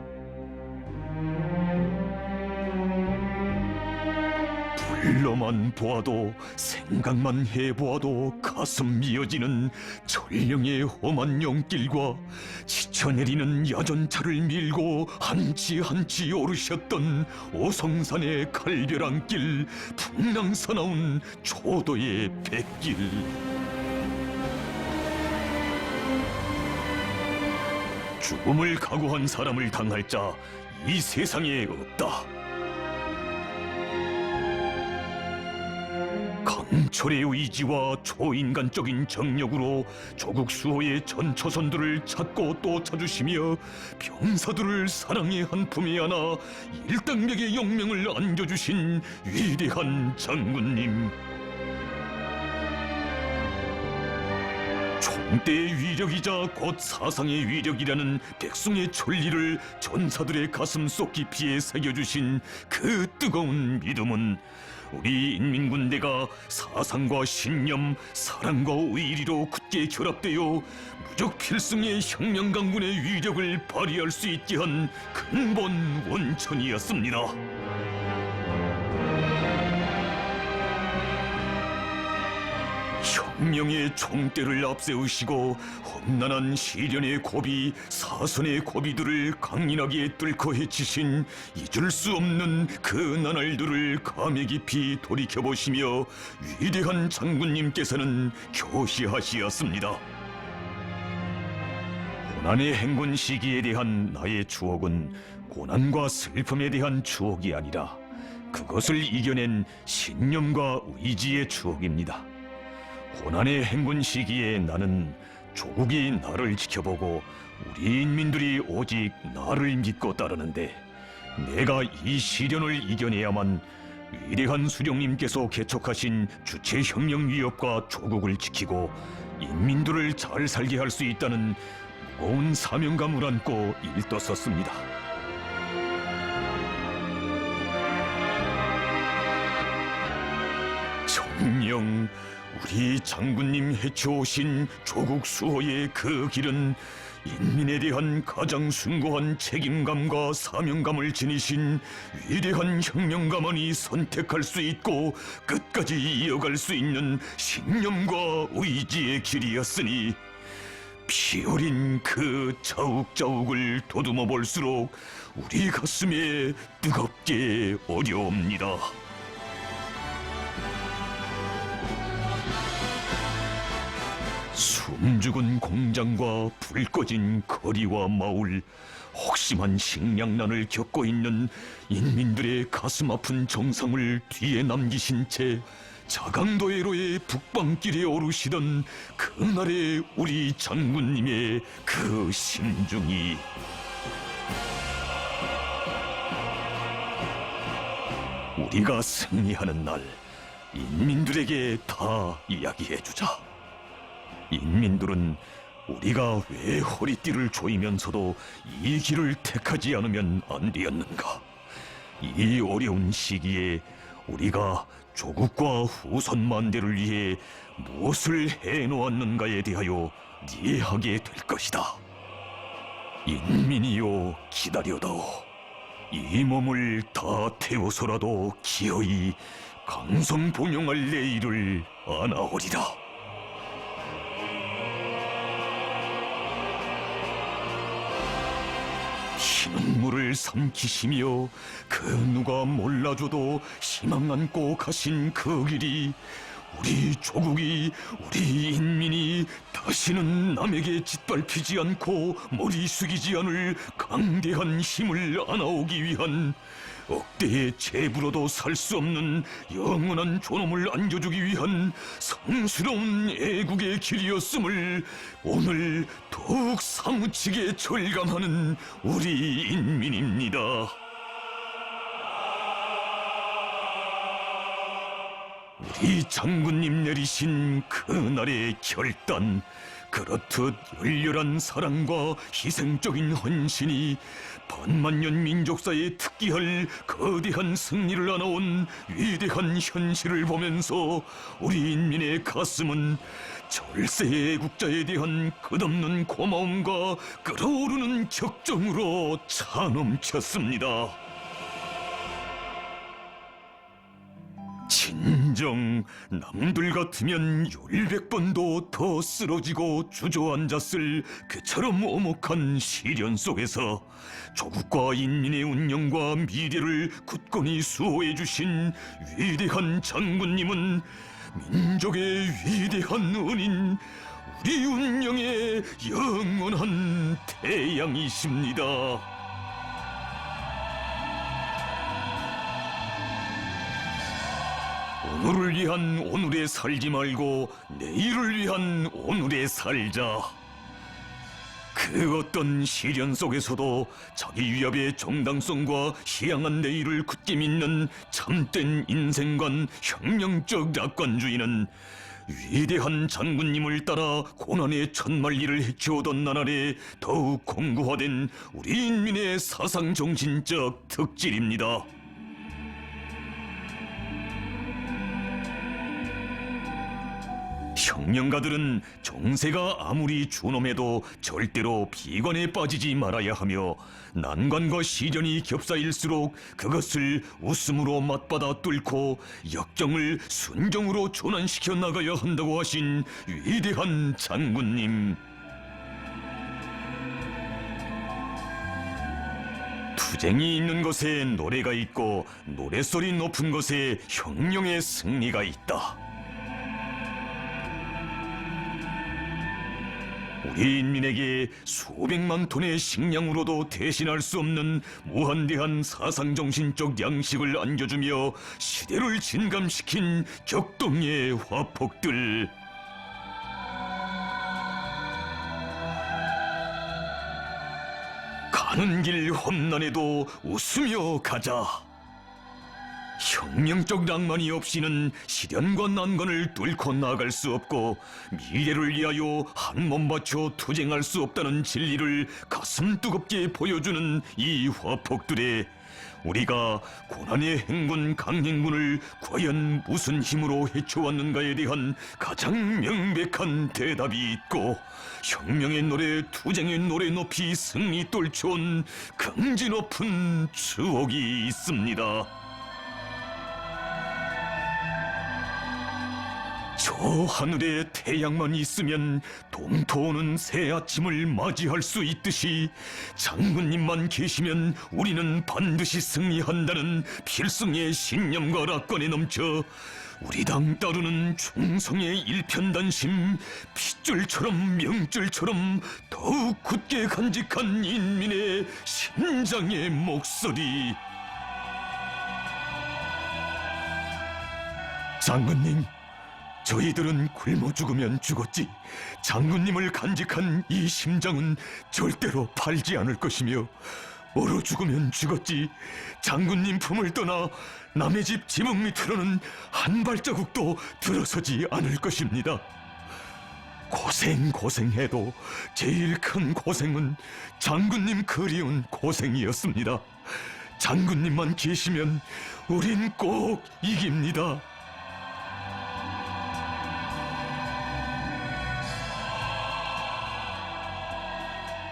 불러만 보아도 생각만 해보아도 가슴 미어지는 전령의 험한 용길과 지쳐내리는 야전차를 밀고 한치 한치 오르셨던 오성산의 갈벼랑 길, 풍랑 사나운 초도의 백길. 죽음을 각오한 사람을 당할 자 이 세상에 없다. 강철의 의지와 초인간적인 정력으로 조국 수호의 전초선들을 찾고 또 찾으시며 병사들을 사랑의 한 품에 안아 일당백의 용명을 안겨주신 위대한 장군님, 총대의 위력이자 곧 사상의 위력이라는 백성의 천리를 전사들의 가슴 속 깊이에 새겨주신 그 뜨거운 믿음은 우리 인민군대가 사상과 신념, 사랑과 의리로 굳게 결합되어 무적 필승의 혁명강군의 위력을 발휘할 수 있게 한 근본 원천이었습니다. 혁명의 총대를 앞세우시고 험난한 시련의 고비, 사선의 고비들을 강인하게 뚫고 헤치신 잊을 수 없는 그 나날들을 감회 깊이 돌이켜보시며 위대한 장군님께서는 교시하시었습니다. 고난의 행군 시기에 대한 나의 추억은 고난과 슬픔에 대한 추억이 아니라 그것을 이겨낸 신념과 의지의 추억입니다. 고난의 행군 시기에 나는 조국이 나를 지켜보고 우리 인민들이 오직 나를 믿고 따르는데 내가 이 시련을 이겨내야만 위대한 수령님께서 개척하신 주체혁명위협과 조국을 지키고 인민들을 잘 살게 할 수 있다는 무거운 사명감을 안고 일떴었습니다. 정녕 우리 장군님 해치오신 조국 수호의 그 길은 인민에 대한 가장 숭고한 책임감과 사명감을 지니신 위대한 혁명가만이 선택할 수 있고 끝까지 이어갈 수 있는 신념과 의지의 길이었으니 피 어린 그 자욱자욱을 더듬어 볼수록 우리 가슴에 뜨겁게 어려옵니다. 숨죽은 공장과 불 꺼진 거리와 마을, 혹심한 식량난을 겪고 있는 인민들의 가슴 아픈 정상을 뒤에 남기신 채 자강도해로의 북방길에 오르시던 그날의 우리 장군님의 그 심중이 우리가 승리하는 날 인민들에게 다 이야기해주자. 인민들은 우리가 왜 허리띠를 조이면서도 이 길을 택하지 않으면 안 되었는가? 이 어려운 시기에 우리가 조국과 후손 만대를 위해 무엇을 해놓았는가에 대하여 이해하게 될 것이다. 인민이여 기다려다오. 이 몸을 다 태워서라도 기어이 강성봉용할 내일을 안아오리라. 피눈물을 삼키시며 그 누가 몰라줘도 희망 안고 가신 그 길이 우리 조국이 우리 인민이 다시는 남에게 짓밟히지 않고 머리 숙이지 않을 강대한 힘을 안아오기 위한 억대의 재부로도 살 수 없는 영원한 존엄을 안겨주기 위한 성스러운 애국의 길이었음을 오늘 더욱 사무치게 절감하는 우리 인민입니다. 우리 장군님 내리신 그날의 결단, 그렇듯 열렬한 사랑과 희생적인 헌신이 반만년 민족사에 특기할 거대한 승리를 안아온 위대한 현실을 보면서 우리 인민의 가슴은 절세의 애국자에 대한 끝없는 고마움과 끓어오르는 격정으로 차넘쳤습니다. 진정 남들 같으면 열백번도 더 쓰러지고 주저앉았을 그처럼 오목한 시련 속에서 조국과 인민의 운명과 미래를 굳건히 수호해 주신 위대한 장군님은 민족의 위대한 은인, 우리 운명의 영원한 태양이십니다. 오늘을 위한 오늘에 살지 말고 내일을 위한 오늘에 살자. 그 어떤 시련 속에서도 자기 위협의 정당성과 희양한 내일을 굳게 믿는 참된 인생관 혁명적 낙관주의는 위대한 장군님을 따라 고난의 천만리를 헤쳐오던 나날에 더욱 공고화된 우리 인민의 사상정신적 특질입니다. 혁명가들은 정세가 아무리 준엄해도 절대로 비관에 빠지지 말아야 하며 난관과 시련이 겹사일수록 그것을 웃음으로 맞받아 뚫고 역경을 순정으로 전환시켜 나가야 한다고 하신 위대한 장군님. 투쟁이 있는 곳에 노래가 있고 노랫소리 높은 곳에 혁명의 승리가 있다. 우리 인민에게 수백만 톤의 식량으로도 대신할 수 없는 무한대한 사상정신적 양식을 안겨주며 시대를 진감시킨 격동의 화폭들. 가는 길 험난해도 웃으며 가자. 혁명적 낭만이 없이는 시련과 난관을 뚫고 나갈 수 없고 미래를 위하여 한 몸 바쳐 투쟁할 수 없다는 진리를 가슴 뜨겁게 보여주는 이 화폭들에 우리가 고난의 행군 강행군을 과연 무슨 힘으로 헤쳐왔는가에 대한 가장 명백한 대답이 있고, 혁명의 노래, 투쟁의 노래 높이 승리 떨쳐온 긍지 높은 추억이 있습니다. 저 하늘에 태양만 있으면 동토오는 새 아침을 맞이할 수 있듯이 장군님만 계시면 우리는 반드시 승리한다는 필승의 신념과 낙관에 넘쳐 우리 당 따르는 충성의 일편단심, 핏줄처럼 명줄처럼 더욱 굳게 간직한 인민의 심장의 목소리. 장군님, 저희들은 굶어 죽으면 죽었지 장군님을 간직한 이 심장은 절대로 팔지 않을 것이며, 얼어 죽으면 죽었지 장군님 품을 떠나 남의 집 지붕 밑으로는 한 발자국도 들어서지 않을 것입니다. 고생해도 제일 큰 고생은 장군님 그리운 고생이었습니다. 장군님만 계시면 우린 꼭 이깁니다.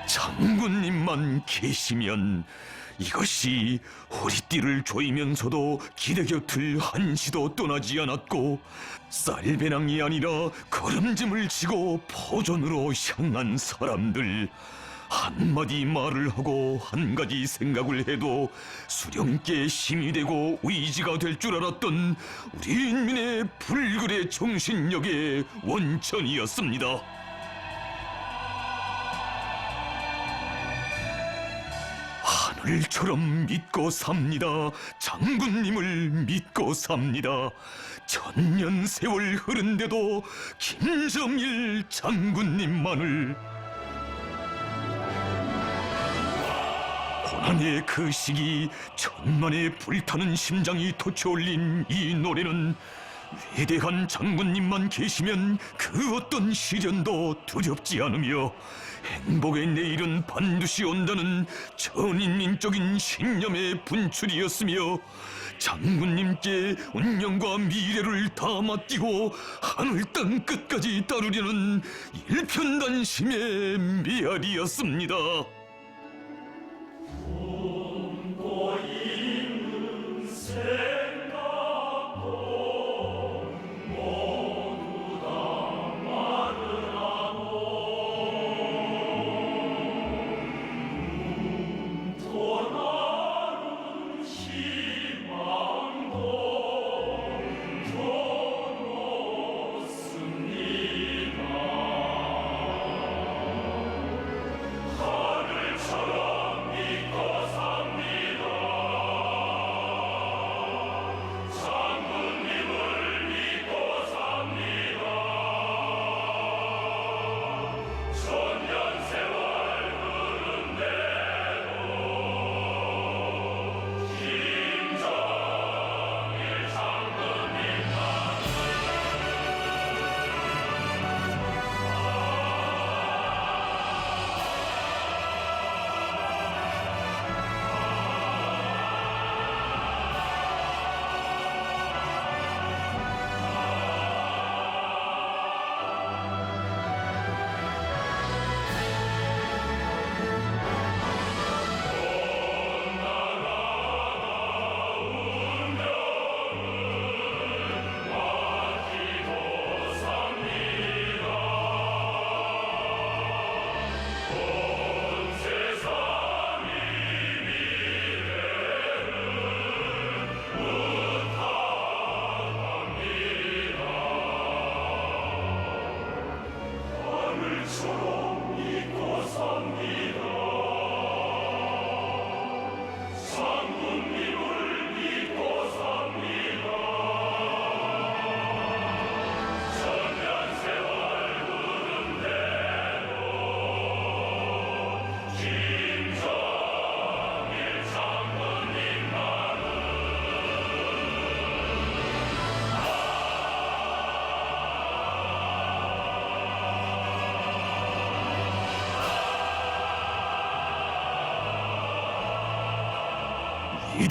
장군님만 계시면, 이것이 허리띠를 조이면서도 기대 곁을 한시도 떠나지 않았고 쌀배낭이 아니라 걸음짐을 지고 포전으로 향한 사람들, 한마디 말을 하고 한 가지 생각을 해도 수령께 힘이 되고 의지가 될 줄 알았던 우리 인민의 불굴의 정신력의 원천이었습니다. 하늘처럼 믿고 삽니다. 장군님을 믿고 삽니다. 천년 세월 흐른데도 김정일 장군님만을. 고난의 그 시기, 천만의 불타는 심장이 터쳐올린 이 노래는 위대한 장군님만 계시면 그 어떤 시련도 두렵지 않으며 행복의 내일은 반드시 온다는 전인민적인 신념의 분출이었으며, 장군님께 운명과 미래를 다 맡기고 하늘 땅 끝까지 따르려는 일편단심의 메아리였습니다. 하늘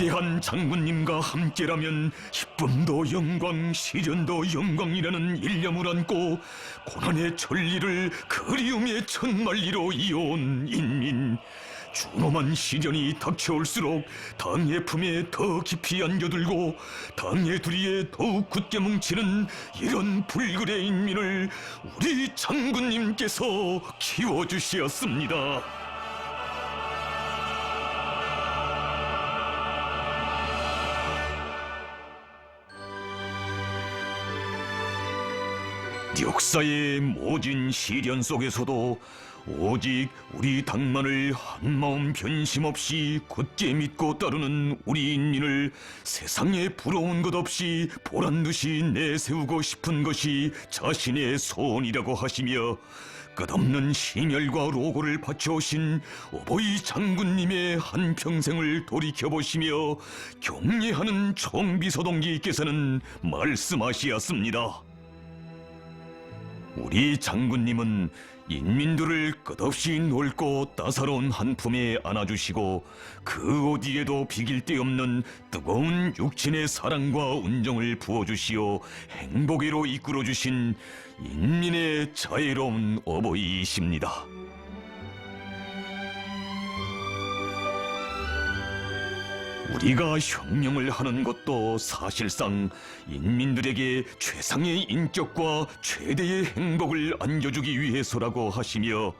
위대한 장군님과 함께라면 기쁨도 영광, 시련도 영광이라는 일념을 안고 고난의 천리를 그리움의 천만리로 이어온 인민. 준엄한 시련이 닥쳐올수록 당의 품에 더 깊이 안겨들고 당의 두리에 더욱 굳게 뭉치는 이런 불굴의 인민을 우리 장군님께서 키워주시었습니다. 역사의 모진 시련 속에서도 오직 우리 당만을 한마음 변심 없이 굳게 믿고 따르는 우리 인민을 세상에 부러운 것 없이 보란듯이 내세우고 싶은 것이 자신의 소원이라고 하시며 끝없는 심혈과 로고를 바쳐오신 어버이 장군님의 한평생을 돌이켜보시며 경례하는 총비서동기께서는 말씀하시었습니다. 우리 장군님은 인민들을 끝없이 넓고 따사로운 한 품에 안아주시고 그 어디에도 비길 데 없는 뜨거운 육친의 사랑과 운정을 부어주시어 행복으로 이끌어주신 인민의 자애로운 어버이이십니다. 우리가 혁명을 하는 것도 사실상 인민들에게 최상의 인격과 최대의 행복을 안겨주기 위해서라고 하시며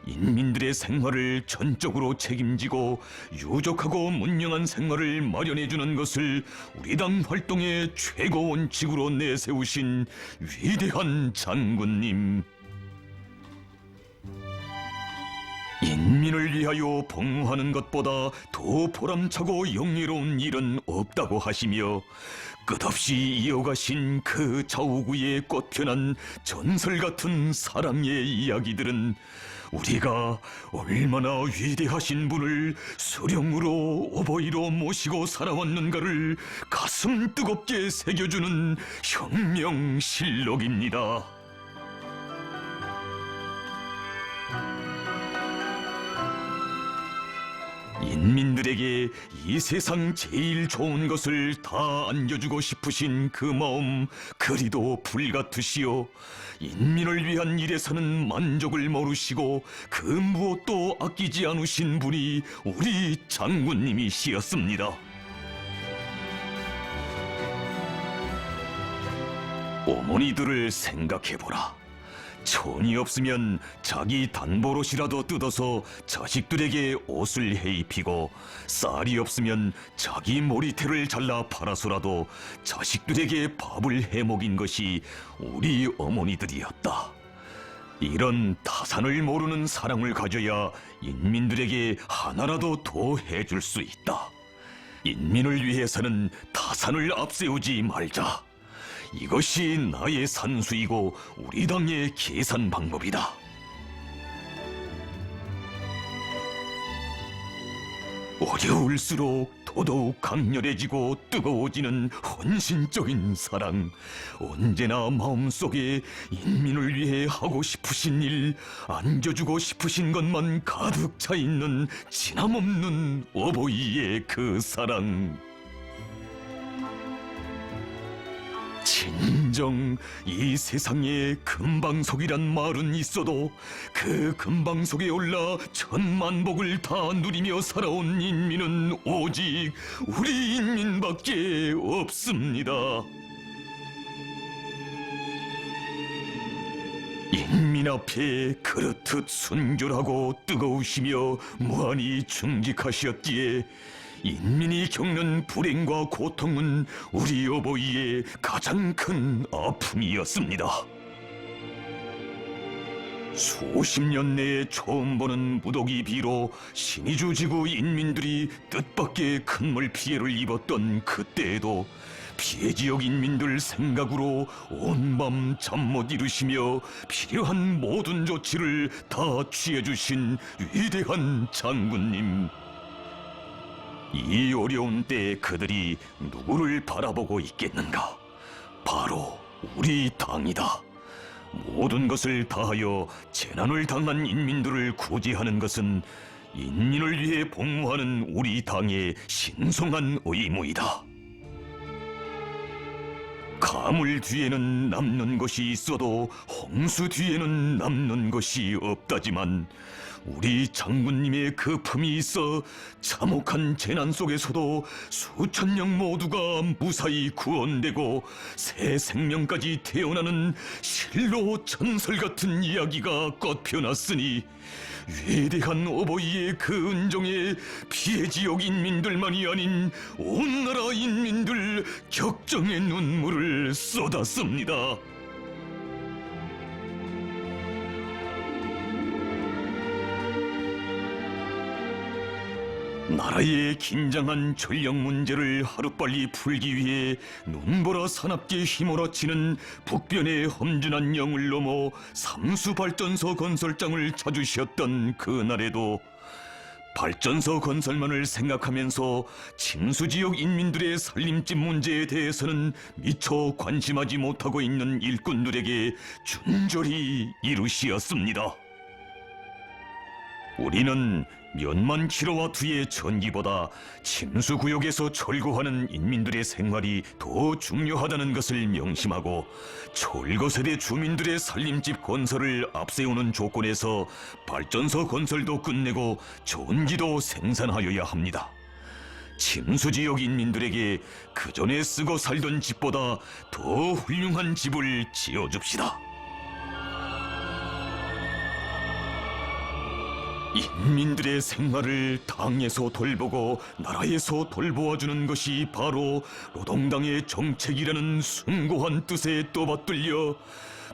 인민들의 생활을 전적으로 책임지고 유족하고 문명한 생활을 마련해주는 것을 우리 당 활동의 최고 원칙으로 내세우신 위대한 장군님. 인민을 위하여 복무하는 것보다 더 보람차고 영예로운 일은 없다고 하시며 끝없이 이어가신 그 좌우구의 꽃편한 전설 같은 사랑의 이야기들은 우리가 얼마나 위대하신 분을 수령으로 어버이로 모시고 살아왔는가를 가슴 뜨겁게 새겨주는 혁명실록입니다. 인민들에게 이 세상 제일 좋은 것을 다 안겨주고 싶으신 그 마음 그리도 불같으시오. 인민을 위한 일에서는 만족을 모르시고 그 무엇도 아끼지 않으신 분이 우리 장군님이시었습니다. 어머니들을 생각해보라. 천이 없으면 자기 단버릇이라도 뜯어서 자식들에게 옷을 해입히고 쌀이 없으면 자기 머리털을 잘라 팔아서라도 자식들에게 밥을 해먹인 것이 우리 어머니들이었다. 이런 타산을 모르는 사랑을 가져야 인민들에게 하나라도 더 해줄 수 있다. 인민을 위해서는 타산을 앞세우지 말자. 이것이 나의 산수이고 우리 당의 계산 방법이다. 어려울수록 더더욱 강렬해지고 뜨거워지는 헌신적인 사랑. 언제나 마음속에 인민을 위해 하고 싶으신 일, 안겨주고 싶으신 것만 가득 차 있는 진함없는 어버이의 그 사랑. 진정 이 세상에 금방석이란 말은 있어도 그 금방석에 올라 천만복을 다 누리며 살아온 인민은 오직 우리 인민밖에 없습니다. 인민 앞에 그렇듯 순결하고 뜨거우시며 무한히 충직하셨기에 인민이 겪는 불행과 고통은 우리 어버이의 가장 큰 아픔이었습니다. 수십 년 내에 처음 보는 무더기 비로 신의주 지구 인민들이 뜻밖의 큰물 피해를 입었던 그때에도 피해 지역 인민들 생각으로 온 밤 잠 못 이루시며 필요한 모든 조치를 다 취해주신 위대한 장군님. 이 어려운 때에 그들이 누구를 바라보고 있겠는가? 바로 우리 당이다. 모든 것을 다하여 재난을 당한 인민들을 구제하는 것은 인민을 위해 복무하는 우리 당의 신성한 의무이다. 가물 뒤에는 남는 것이 있어도 홍수 뒤에는 남는 것이 없다지만 우리 장군님의 그 품이 있어 참혹한 재난 속에서도 수천 명 모두가 무사히 구원되고 새 생명까지 태어나는 실로 전설 같은 이야기가 꽃펴났으니 위대한 어버이의 그 은정에 피해 지역 인민들만이 아닌 온 나라 인민들 격정의 눈물을 쏟았습니다. 나라의 긴장한 전력 문제를 하루빨리 풀기 위해 눈보라 사납게 휘몰아치는 북변의 험준한 영을 넘어 삼수발전소 건설장을 찾으셨던 그날에도 발전소 건설만을 생각하면서 침수지역 인민들의 살림집 문제에 대해서는 미처 관심하지 못하고 있는 일꾼들에게 준절히 이루시었습니다. 우리는 몇만 킬로와트의 전기보다 침수구역에서 철거하는 인민들의 생활이 더 중요하다는 것을 명심하고 철거세대 주민들의 살림집 건설을 앞세우는 조건에서 발전소 건설도 끝내고 전기도 생산하여야 합니다. 침수지역 인민들에게 그전에 쓰고 살던 집보다 더 훌륭한 집을 지어줍시다. 인민들의 생활을 당에서 돌보고 나라에서 돌보아주는 것이 바로 노동당의 정책이라는 숭고한 뜻에 떠받들려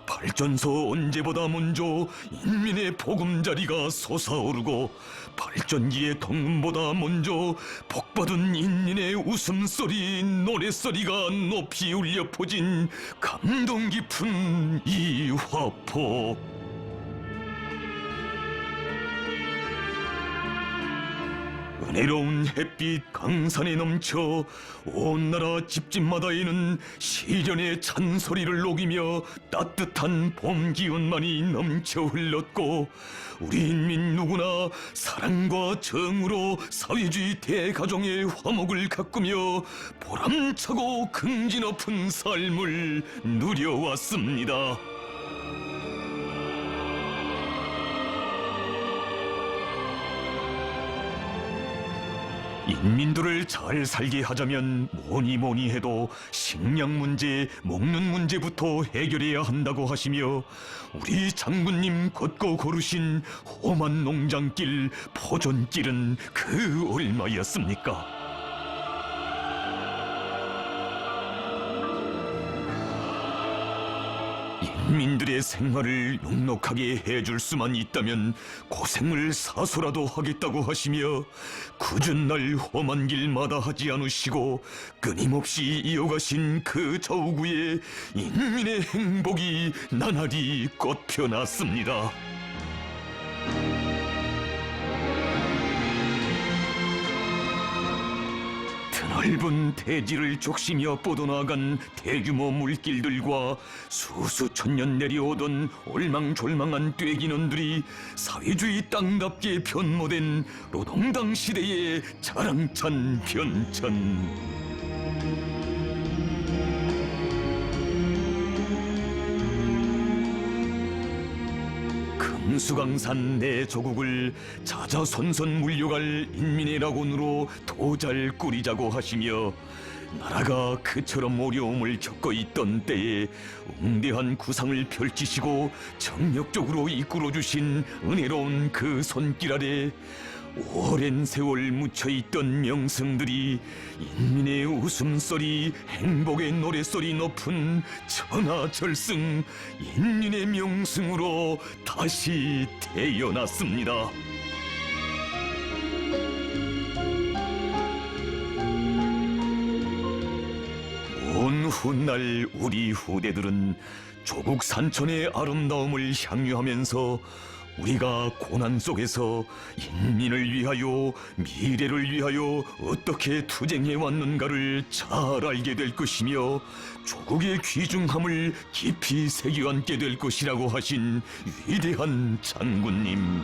발전소 언제보다 먼저 인민의 보금자리가 솟아오르고 발전기의 통음보다 먼저 복받은 인민의 웃음소리, 노랫소리가 높이 울려 퍼진 감동 깊은 이 화포. 은혜로운 햇빛 강산에 넘쳐 온 나라 집집마다에는 시련의 찬소리를 녹이며 따뜻한 봄 기운만이 넘쳐 흘렀고 우리 인민 누구나 사랑과 정으로 사회주의 대가정의 화목을 가꾸며 보람차고 긍지 높은 삶을 누려왔습니다. 인민들을 잘 살게 하자면 뭐니 해도 식량 문제, 먹는 문제부터 해결해야 한다고 하시며 우리 장군님 걷고 걸으신 험한 농장길, 포전길은 그 얼마였습니까? 인민들의 생활을 넉넉하게 해줄 수만 있다면 고생을 사소라도 하겠다고 하시며 굳은 날 험한 길마다 하지 않으시고 끊임없이 이어가신 그 좌우구에 인민의 행복이 나날이 꽃펴났습니다. 넓은 대지를 족시며 뻗어나간 대규모 물길들과 수수천년 내려오던 올망졸망한 떼기눈들이 사회주의 땅답게 변모된 노동당 시대의 자랑찬 변천. 금수강산 내 조국을 자자손손 물려갈 인민의 낙원으로 더 잘 꾸리자고 하시며 나라가 그처럼 어려움을 겪고 있던 때에 웅대한 구상을 펼치시고 정력적으로 이끌어주신 은혜로운 그 손길 아래 오랜 세월 묻혀있던 명성들이 인민의 웃음소리, 행복의 노랫소리 높은 천하절승 인민의 명승으로 다시 태어났습니다. 먼 훗날 우리 후대들은 조국 산천의 아름다움을 향유하면서 우리가 고난 속에서 인민을 위하여 미래를 위하여 어떻게 투쟁해 왔는가를 잘 알게 될 것이며 조국의 귀중함을 깊이 새겨앉게 될 것이라고 하신 위대한 장군님.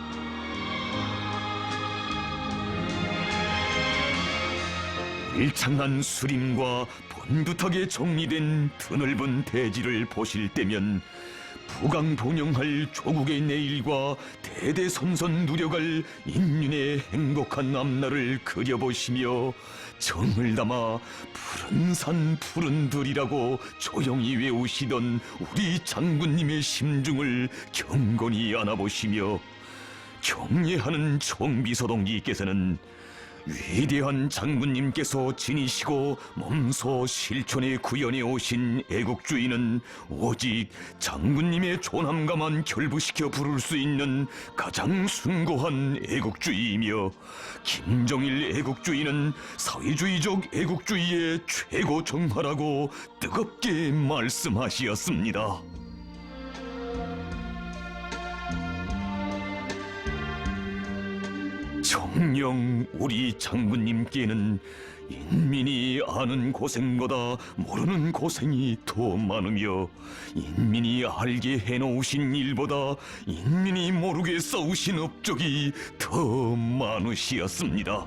울창한 수림과 번듯하게 정리된 드넓은 대지를 보실 때면 부강본영할 조국의 내일과 대대손손 누려갈 인민의 행복한 앞날을 그려보시며 정을 담아 푸른 산 푸른 들이라고 조용히 외우시던 우리 장군님의 심중을 경건히 안아보시며 경례하는 총비서동지께서는 위대한 장군님께서 지니시고 몸소 실천에 구현해 오신 애국주의는 오직 장군님의 존함가만 결부시켜 부를 수 있는 가장 숭고한 애국주의이며 김정일 애국주의는 사회주의적 애국주의의 최고 정화라고 뜨겁게 말씀하시었습니다. 정녕 우리 장군님께는 인민이 아는 고생보다 모르는 고생이 더 많으며 인민이 알게 해놓으신 일보다 인민이 모르게 싸우신 업적이 더 많으시었습니다.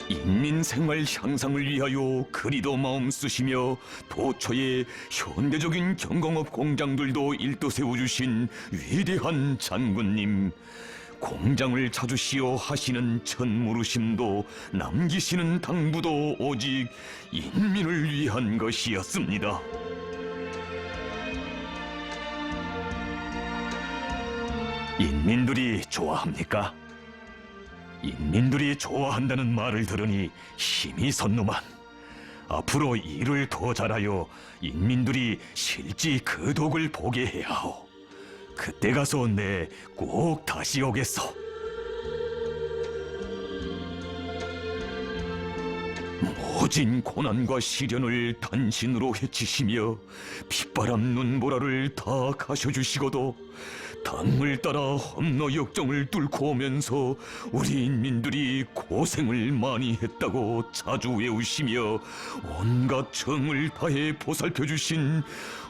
인민 생활 향상을 위하여 그리도 마음 쓰시며 도처에 현대적인 경공업 공장들도 일도 세워주신 위대한 장군님, 공장을 찾으시어 하시는 천무르심도 남기시는 당부도 오직 인민을 위한 것이었습니다. 인민들이 좋아합니까? 인민들이 좋아한다는 말을 들으니 힘이 솟노만 앞으로 일을 더 잘하여 인민들이 실지 그 덕을 보게 해야 하오. 그때 가서 내 꼭 다시 오겠소. 모진 고난과 시련을 단신으로 헤치시며 핏바람 눈보라를 다 가셔주시고도 당을 따라 험로 역정을 뚫고 오면서 우리 인민들이 고생을 많이 했다고 자주 외우시며 온갖 정을 다해 보살펴주신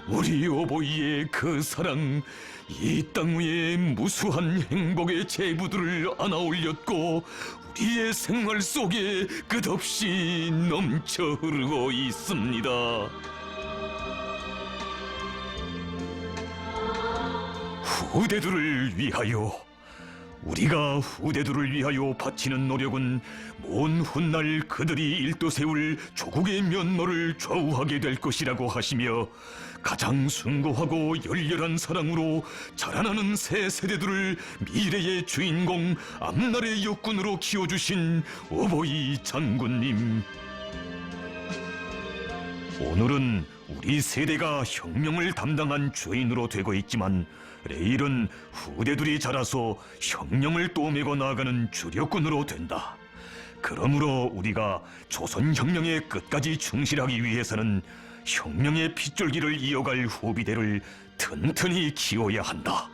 우리 어버이의 그 사랑, 이 땅 위에 무수한 행복의 제부들을 안아 올렸고 우리의 생활 속에 끝없이 넘쳐 흐르고 있습니다. 후대들을 위하여, 우리가 후대들을 위하여 바치는 노력은 먼 훗날 그들이 일도 세울 조국의 면모를 좌우하게 될 것이라고 하시며 가장 숭고하고 열렬한 사랑으로 자라나는 새 세대들을 미래의 주인공, 앞날의 역군으로 키워주신 어버이 장군님, 오늘은 우리 세대가 혁명을 담당한 주인으로 되고 있지만 내일은 후대들이 자라서 혁명을 또매고 나아가는 주력군으로 된다. 그러므로 우리가 조선혁명의 끝까지 충실하기 위해서는 혁명의 핏줄기를 이어갈 후비대를 튼튼히 키워야 한다.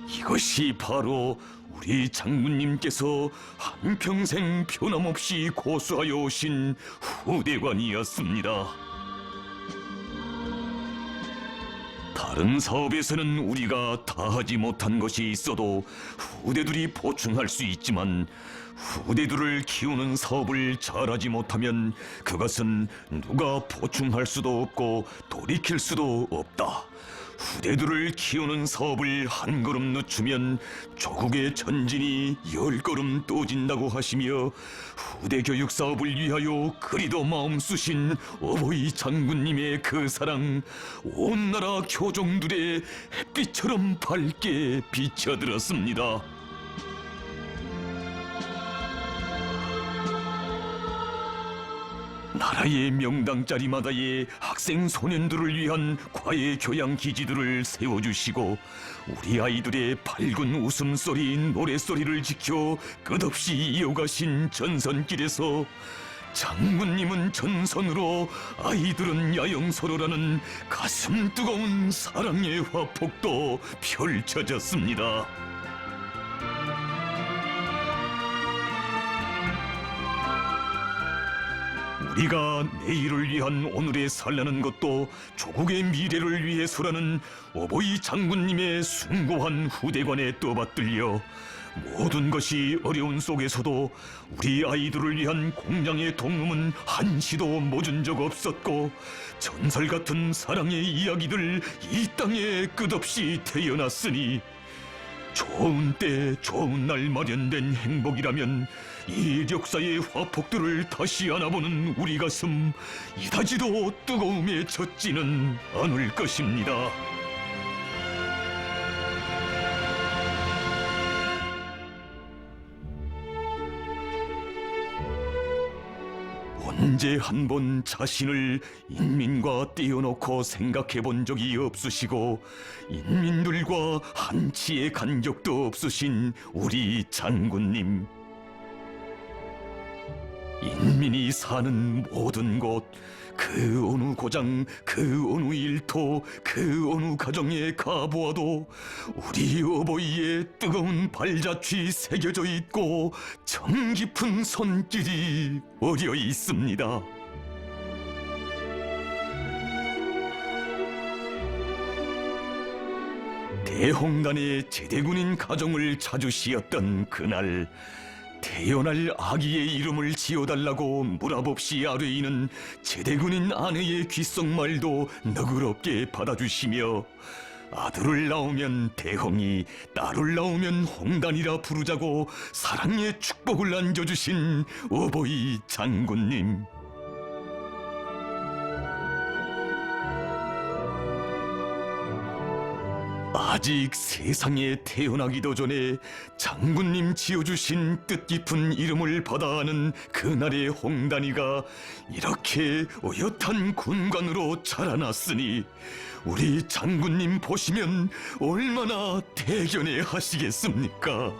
이것이 바로 우리 장군님께서 한평생 변함없이 고수하여 오신 후대관이었습니다. 다른 사업에서는 우리가 다 하지 못한 것이 있어도 후대들이 보충할 수 있지만 후대들을 키우는 사업을 잘하지 못하면 그것은 누가 보충할 수도 없고 돌이킬 수도 없다. 후대들을 키우는 사업을 한 걸음 늦추면 조국의 전진이 10걸음 떠진다고 하시며 후대 교육 사업을 위하여 그리도 마음 쓰신 어버이 장군님의 그 사랑, 온 나라 교종들의 햇빛처럼 밝게 비춰들었습니다. 나라의 명당 자리마다에 학생 소년들을 위한 과외 교양 기지들을 세워주시고 우리 아이들의 밝은 웃음소리, 노래소리를 지켜 끝없이 이어가신 전선길에서 장군님은 전선으로, 아이들은 야영소로라는 가슴 뜨거운 사랑의 화폭도 펼쳐졌습니다. 우리가 내일을 위한 오늘에 살라는 것도 조국의 미래를 위해서라는 어버이 장군님의 숭고한 후대관에 떠받들려 모든 것이 어려운 속에서도 우리 아이들을 위한 공양의 동음은 한시도 멎은 적 없었고, 전설 같은 사랑의 이야기들 이 땅에 끝없이 태어났으니 좋은 때 좋은 날 마련된 행복이라면 이 역사의 화폭들을 다시 안아보는 우리 가슴 이다지도 뜨거움에 젖지는 않을 것입니다. 언제 한 번 자신을 인민과 떼어놓고 생각해 본 적이 없으시고 인민들과 한치의 간격도 없으신 우리 장군님. 인민이 사는 모든 곳, 그 어느 고장, 그 어느 일터, 그 어느 가정에 가보아도 우리 어버이의 뜨거운 발자취 새겨져 있고 정 깊은 손길이 어려 있습니다. 대홍단의 제대군인 가정을 찾으시었던 그날, 태어날 아기의 이름을 지어달라고 물어봅시 아뢰이는 제대군인 아내의 귓속말도 너그럽게 받아주시며 아들을 낳으면 대홍이, 딸을 낳으면 홍단이라 부르자고 사랑의 축복을 안겨주신 어버이 장군님. 아직 세상에 태어나기도 전에 장군님 지어주신 뜻깊은 이름을 받아 아는 그날의 홍단이가 이렇게 어엿한 군관으로 자라났으니 우리 장군님 보시면 얼마나 대견해 하시겠습니까?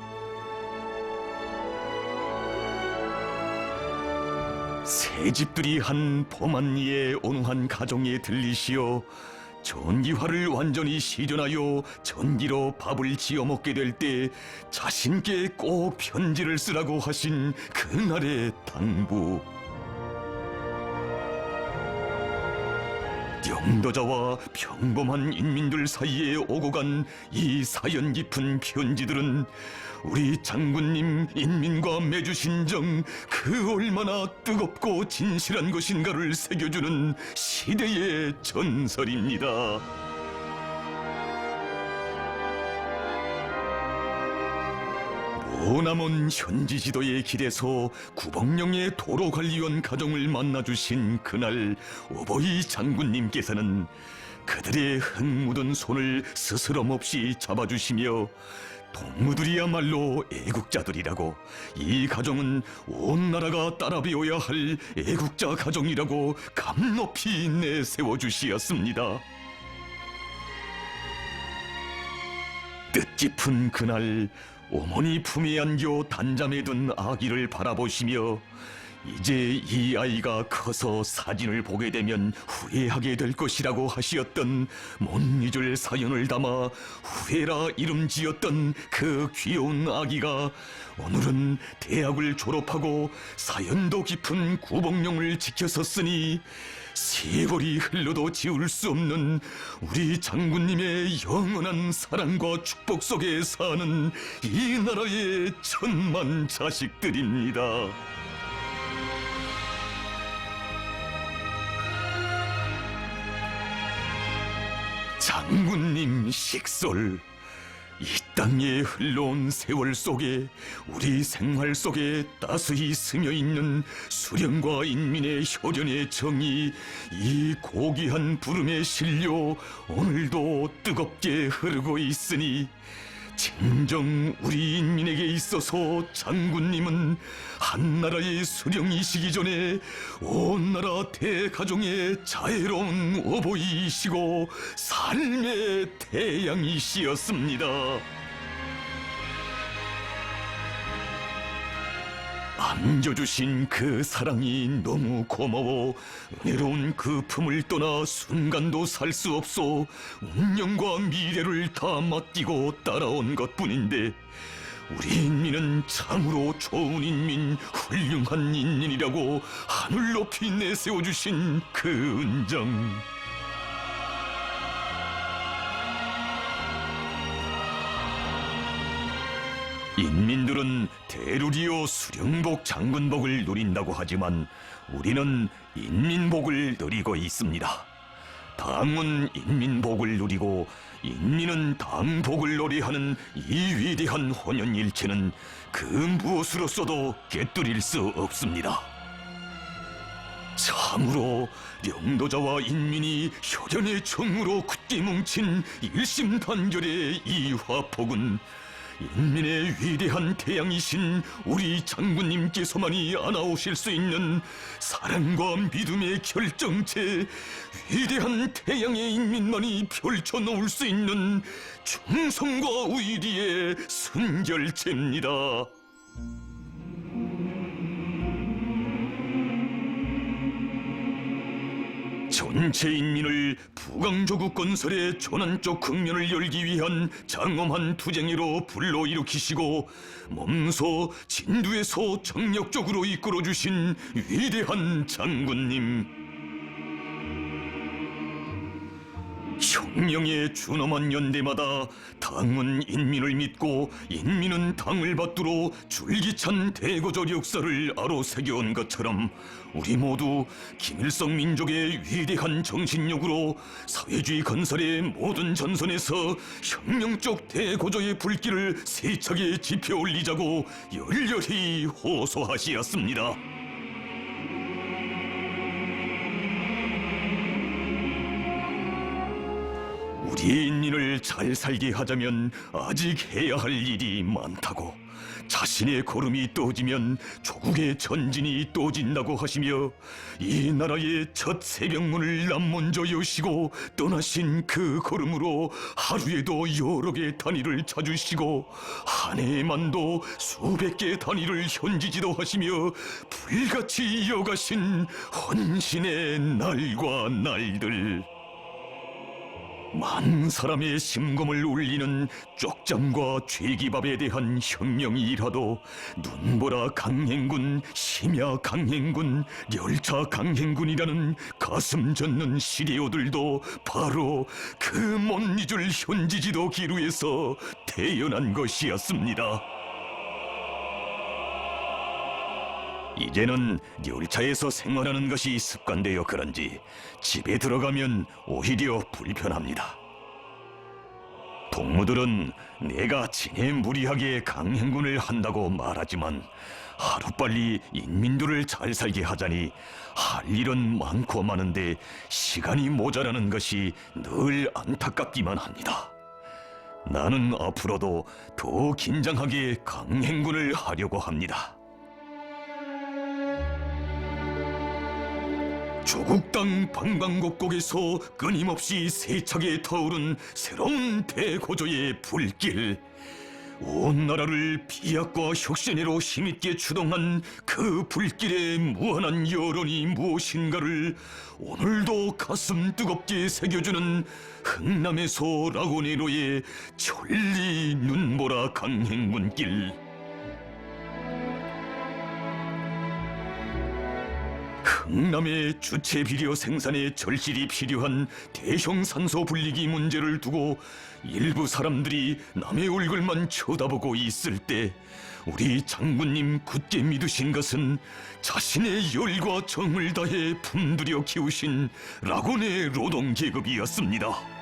새 집들이 한 봄한리의 어느 한 가정에 들리시어 전기화를 완전히 실현하여 전기로 밥을 지어 먹게 될 때 자신께 꼭 편지를 쓰라고 하신 그날의 당부. 영도자와 평범한 인민들 사이에 오고 간 이 사연 깊은 편지들은 우리 장군님 인민과 맺으신 정, 그 얼마나 뜨겁고 진실한 것인가를 새겨주는 시대의 전설입니다. 머나먼 현지 지도의 길에서 구봉령의 도로관리원 가정을 만나주신 그날 어버이 장군님께서는 그들의 흙 묻은 손을 스스럼 없이 잡아주시며 동무들이야말로 애국자들이라고, 이 가정은 온 나라가 따라 배워야 할 애국자 가정이라고 감높이 내세워주시었습니다. 뜻깊은 그날 어머니 품에 안겨 단잠에 든 아기를 바라보시며 이제 이 아이가 커서 사진을 보게 되면 후회하게 될 것이라고 하시었던 못 잊을 사연을 담아 후회라 이름 지었던 그 귀여운 아기가 오늘은 대학을 졸업하고 사연도 깊은 구봉령을 지켰었으니 세월이 흘러도 지울 수 없는 우리 장군님의 영원한 사랑과 축복 속에 사는 이 나라의 천만 자식들입니다. 장군님 식솔, 이 땅에 흘러온 세월 속에 우리 생활 속에 따스히 스며있는 수령과 인민의 혈연의 정이 이 고귀한 부름에 실려 오늘도 뜨겁게 흐르고 있으니 진정 우리 인민에게 있어서 장군님은 한나라의 수령이시기 전에 온 나라 대가정의 자애로운 어버이이시고 삶의 태양이시였습니다. 안겨주신 그 사랑이 너무 고마워 은혜로운 그 품을 떠나 순간도 살 수 없어 운명과 미래를 다 맡기고 따라온 것뿐인데 우리 인민은 참으로 좋은 인민, 훌륭한 인민이라고 하늘 높이 내세워주신 그 은정. 인민들은 대루리오 수령복 장군복을 누린다고 하지만 우리는 인민복을 누리고 있습니다. 당은 인민복을 누리고 인민은 당복을 노래하는 이 위대한 혼연일체는 그 무엇으로서도 꿰뚫릴 수 없습니다. 참으로 영도자와 인민이 혈연의 정으로 굳게 뭉친 일심단결의 이 화폭은 인민의 위대한 태양이신 우리 장군님께서만이 안아오실 수 있는 사랑과 믿음의 결정체, 위대한 태양의 인민만이 펼쳐놓을 수 있는 충성과 의리의 순결체입니다. 전체 인민을 부강조국 건설의 조난적 국면을 열기 위한 장엄한 투쟁으로 불러일으키시고 몸소 진두에서 정력적으로 이끌어주신 위대한 장군님, 혁명의 준엄한 연대마다 당은 인민을 믿고 인민은 당을 받들어 줄기찬 대거절 역사를 아로새겨온 것처럼 우리 모두 김일성 민족의 위대한 정신력으로 사회주의 건설의 모든 전선에서 혁명적 대고조의 불길을 세차게 지펴 올리자고 열렬히 호소하시었습니다. 우리 인민을 잘 살게 하자면 아직 해야 할 일이 많다고, 자신의 걸음이 떠지면 조국의 전진이 떠진다고 하시며 이 나라의 첫 새벽문을 남먼저 여시고 떠나신 그 걸음으로 하루에도 여러 개 단위를 찾으시고 한 해에만도 수백 개 단위를 현지지도 하시며 불같이 이어가신 헌신의 날과 날들, 많은 사람의 심금을 울리는 쪽잠과 죄기밥에 대한 혁명이라도 눈보라 강행군, 심야 강행군, 열차 강행군이라는 가슴 젖는 시리오들도 바로 그 못 잊을 현지지도 기루에서 태어난 것이었습니다. 이제는 열차에서 생활하는 것이 습관되어 그런지 집에 들어가면 오히려 불편합니다. 동무들은 내가 지네무리하게 강행군을 한다고 말하지만 하루빨리 인민들을 잘 살게 하자니 할 일은 많고 많은데 시간이 모자라는 것이 늘 안타깝기만 합니다. 나는 앞으로도 더 긴장하게 강행군을 하려고 합니다. 조국 땅 방방곡곡에서 끊임없이 세차게 타오른 새로운 대고조의 불길, 온 나라를 비약과 혁신으로 힘있게 추동한 그 불길의 무한한 여론이 무엇인가를 오늘도 가슴 뜨겁게 새겨주는 흥남에서 라고네로의 천리 눈보라 강행군길, 흥남의 주체 비료 생산에 절실히 필요한 대형 산소 분리기 문제를 두고 일부 사람들이 남의 얼굴만 쳐다보고 있을 때 우리 장군님 굳게 믿으신 것은 자신의 열과 정을 다해 품들여 키우신 라곤의 노동계급이었습니다.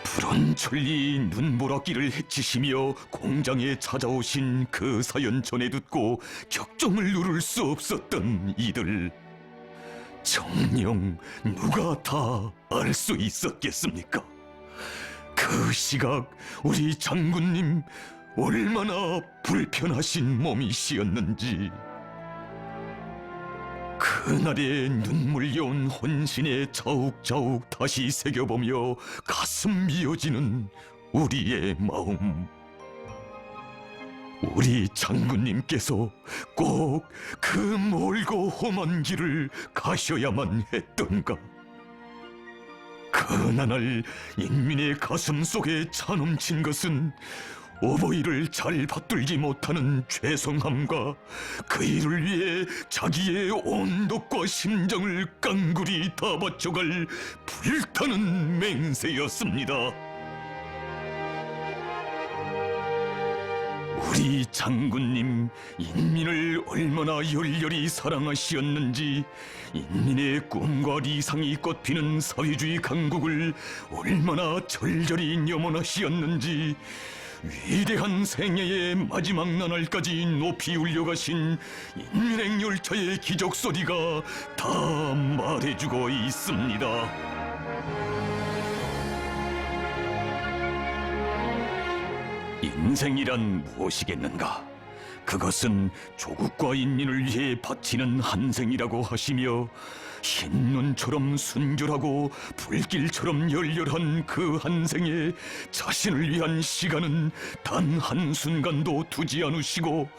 푸른 천리 눈보라길을 헤치시며 공장에 찾아오신 그 사연 전해 듣고 격정을 누를 수 없었던 이들, 정녕 누가 다 알 수 있었겠습니까? 그 시각 우리 장군님 얼마나 불편하신 몸이시었는지. 그날의 눈물겨운 혼신에 자욱자욱 다시 새겨보며 가슴 미어지는 우리의 마음. 우리 장군님께서 꼭 그 멀고 험한 길을 가셔야만 했던가? 그 그나날 인민의 가슴 속에 차넘친 것은 어버이를 잘 받들지 못하는 죄송함과 그 일을 위해 자기의 온독과 심정을 깡그리 다 바쳐갈 불타는 맹세였습니다. 우리 장군님, 인민을 얼마나 열렬히 사랑하시었는지, 인민의 꿈과理想이 꽃피는 사회주의 강국을 얼마나 절절히 염원하시었는지, 위대한 생애의 마지막 나날까지 높이 울려가신 인민행 열차의 기적 소리가 다 말해주고 있습니다. 인생이란 무엇이겠는가? 그것은 조국과 인민을 위해 바치는 한생이라고 하시며, 흰눈처럼 순결하고 불길처럼 열렬한 그 한생에 자신을 위한 시간은 단 한순간도 두지 않으시고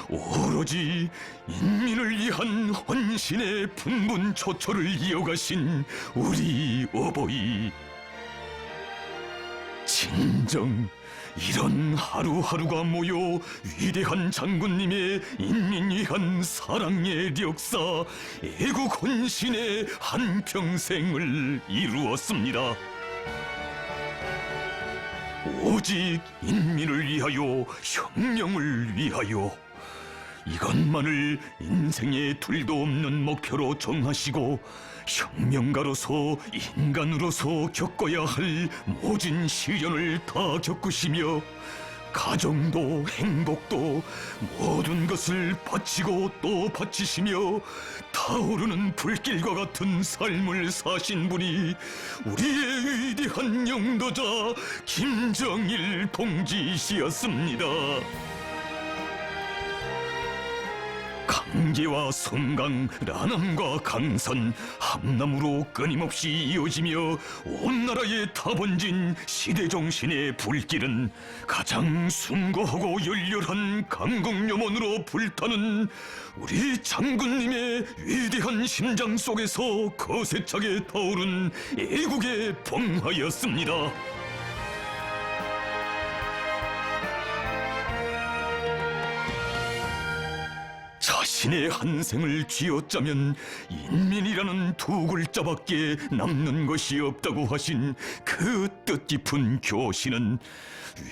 오로지 인민을 위한 헌신의 분분초초를 이어가신 우리 어버이. 진정 이런 하루하루가 모여 위대한 장군님의 인민 위한 사랑의 역사, 애국 헌신의 한평생을 이루었습니다. 오직 인민을 위하여, 혁명을 위하여, 이것만을 인생의 둘도 없는 목표로 정하시고 혁명가로서, 인간으로서 겪어야 할 모진 시련을 다 겪으시며 가정도 행복도 모든 것을 바치고 또 바치시며 타오르는 불길과 같은 삶을 사신 분이 우리의 위대한 영도자 김정일 동지시였습니다. 강계와 성강, 라남과 강산, 함남으로 끊임없이 이어지며 온 나라에 타번진 시대정신의 불길은 가장 숭고하고 열렬한 강국염원으로 불타는 우리 장군님의 위대한 심장 속에서 거세차게 타오른 애국의 봉화였습니다. 자신의 한생을 쥐어짜면 인민이라는 두 글자밖에 남는 것이 없다고 하신 그 뜻깊은 교시는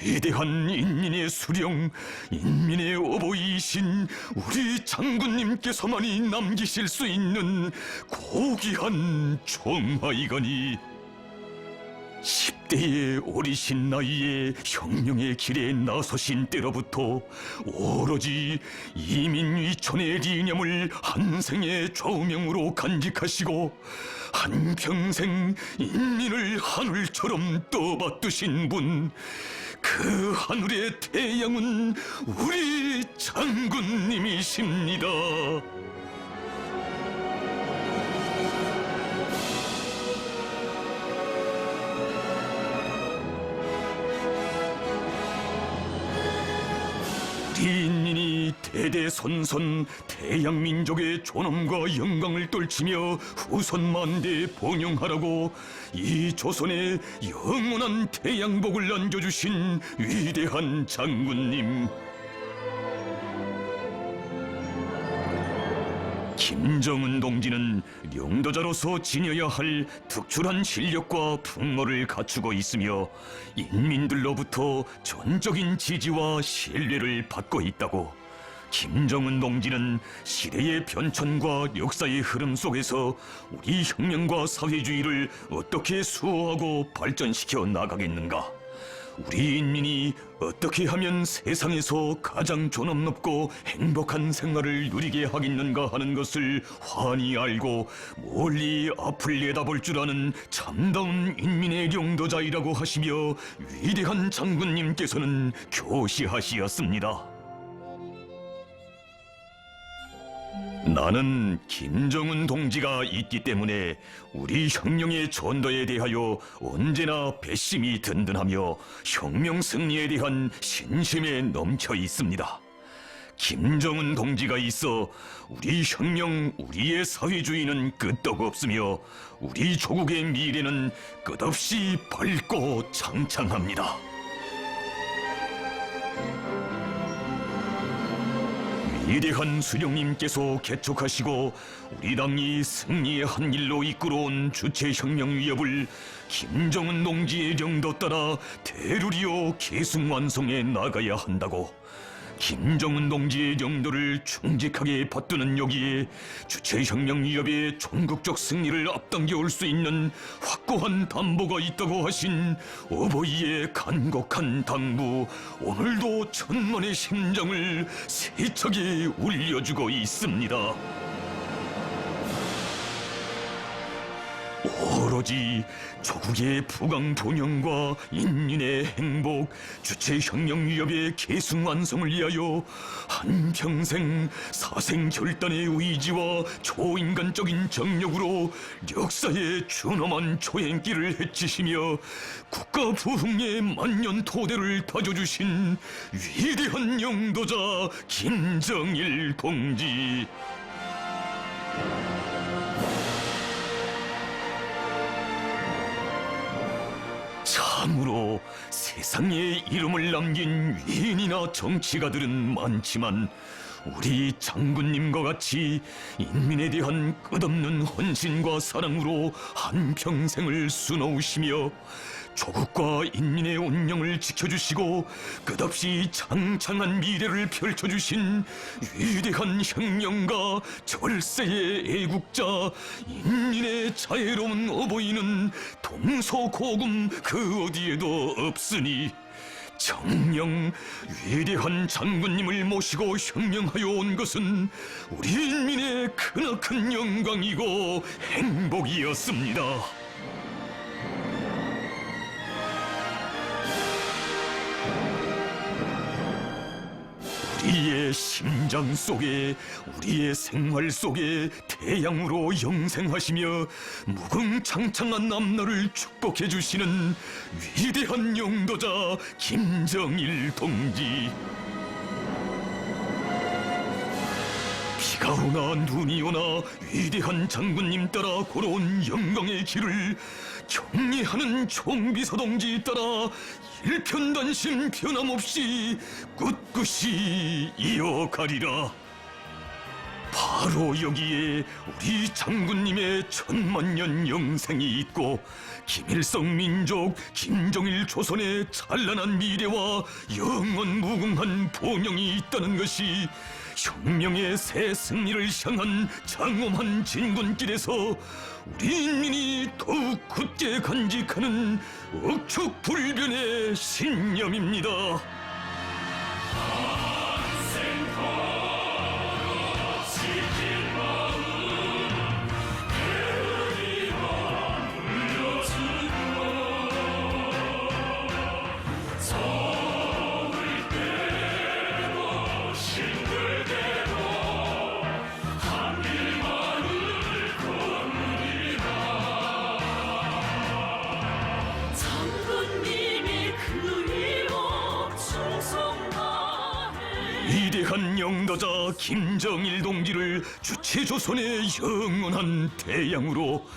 위대한 인민의 수령, 인민의 어버이이신 우리 장군님께서만이 남기실 수 있는 고귀한 총화이거니, 10대의 어리신 나이에 혁명의 길에 나서신 때로부터 오로지 이민위촌의 리념을 한생의 좌우명으로 간직하시고 한평생 인민을 하늘처럼 떠받드신 분, 그 하늘의 태양은 우리 장군님이십니다. 우리 인민이 대대손손 태양민족의 존엄과 영광을 떨치며 후손만대 번영하라고 이 조선에 영원한 태양복을 안겨주신 위대한 장군님, 김정은 동지는 영도자로서 지녀야 할 특출한 실력과 풍모를 갖추고 있으며 인민들로부터 전적인 지지와 신뢰를 받고 있다고. 김정은 동지는 시대의 변천과 역사의 흐름 속에서 우리 혁명과 사회주의를 어떻게 수호하고 발전시켜 나가겠는가? 우리 인민이 어떻게 하면 세상에서 가장 존엄 높고 행복한 생활을 누리게 하겠는가 하는 것을 환히 알고 멀리 앞을 내다볼 줄 아는 참다운 인민의 영도자이라고 하시며 위대한 장군님께서는 교시하시었습니다. 나는 김정은 동지가 있기 때문에 우리 혁명의 전도에 대하여 언제나 배심이 든든하며 혁명 승리에 대한 신심에 넘쳐 있습니다. 김정은 동지가 있어 우리 혁명, 우리의 사회주의는 끄떡 없으며 우리 조국의 미래는 끝없이 밝고 창창합니다. 위대한 수령님께서 개척하시고 우리 당이 승리의 한 길로 이끌어온 주체혁명 위협을 김정은 동지의령도 따라 대루리오 계승완성해 나가야 한다고, 김정은 동지의 영도를 충직하게 받드는 여기에 주체혁명 위협의 전국적 승리를 앞당겨 올 수 있는 확고한 담보가 있다고 하신 어버이의 간곡한 당부, 오늘도 천만의 심장을 세차게 울려주고 있습니다. 오로지 조국의 부강통영과 인민의 행복, 주체혁명 위협의 계승완성을 위하여 한평생 사생결단의 의지와 초인간적인 정력으로 역사의 준엄한 초행길을 헤치시며 국가 부흥의 만년토대를 다져주신 위대한 영도자 김정일 동지, 참으로 세상에 이름을 남긴 위인이나 정치가들은 많지만 우리 장군님과 같이 인민에 대한 끝없는 헌신과 사랑으로 한평생을 수놓으시며 조국과 인민의 운명을 지켜주시고 끝없이 장창한 미래를 펼쳐주신 위대한 혁명가, 절세의 애국자, 인민의 자애로운 어버이는 동서고금 그 어디에도 없으니 정녕 위대한 장군님을 모시고 혁명하여 온 것은 우리 인민의 크나큰 영광이고 행복이었습니다. 우리의 심장 속에, 우리의 생활 속에 태양으로 영생하시며 무궁창창한 앞날을 축복해 주시는 위대한 영도자 김정일 동지, 비가 오나 눈이 오나 위대한 장군님 따라 걸어온 영광의 길을 경리하는 총비서 동지 따라 일편단심 변함없이 꿋꿋이 이어가리라. 바로 여기에 우리 장군님의 천만년 영생이 있고 김일성 민족, 김정일 조선의 찬란한 미래와 영원 무궁한 번영이 있다는 것이 혁명의 새 승리를 향한 장엄한 진군길에서 우리 인민이 더욱 굳게 간직하는 억척불변의 신념입니다. 위대한 영도자 김정일 동지를 주체조선의 영원한 태양으로,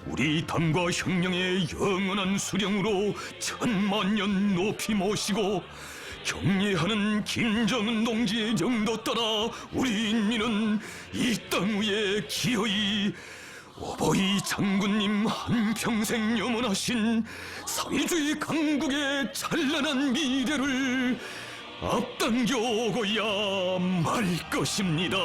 우리 당과 혁명의 영원한 수령으로 천만년 높이 모시고 경례하는 김정은 동지의 영도 따라 우리 인민은 이 땅 위에 기어이 어버이 장군님 한평생 염원하신 사회주의 강국의 찬란한 미래를 앞당겨 오고야 말 것입니다.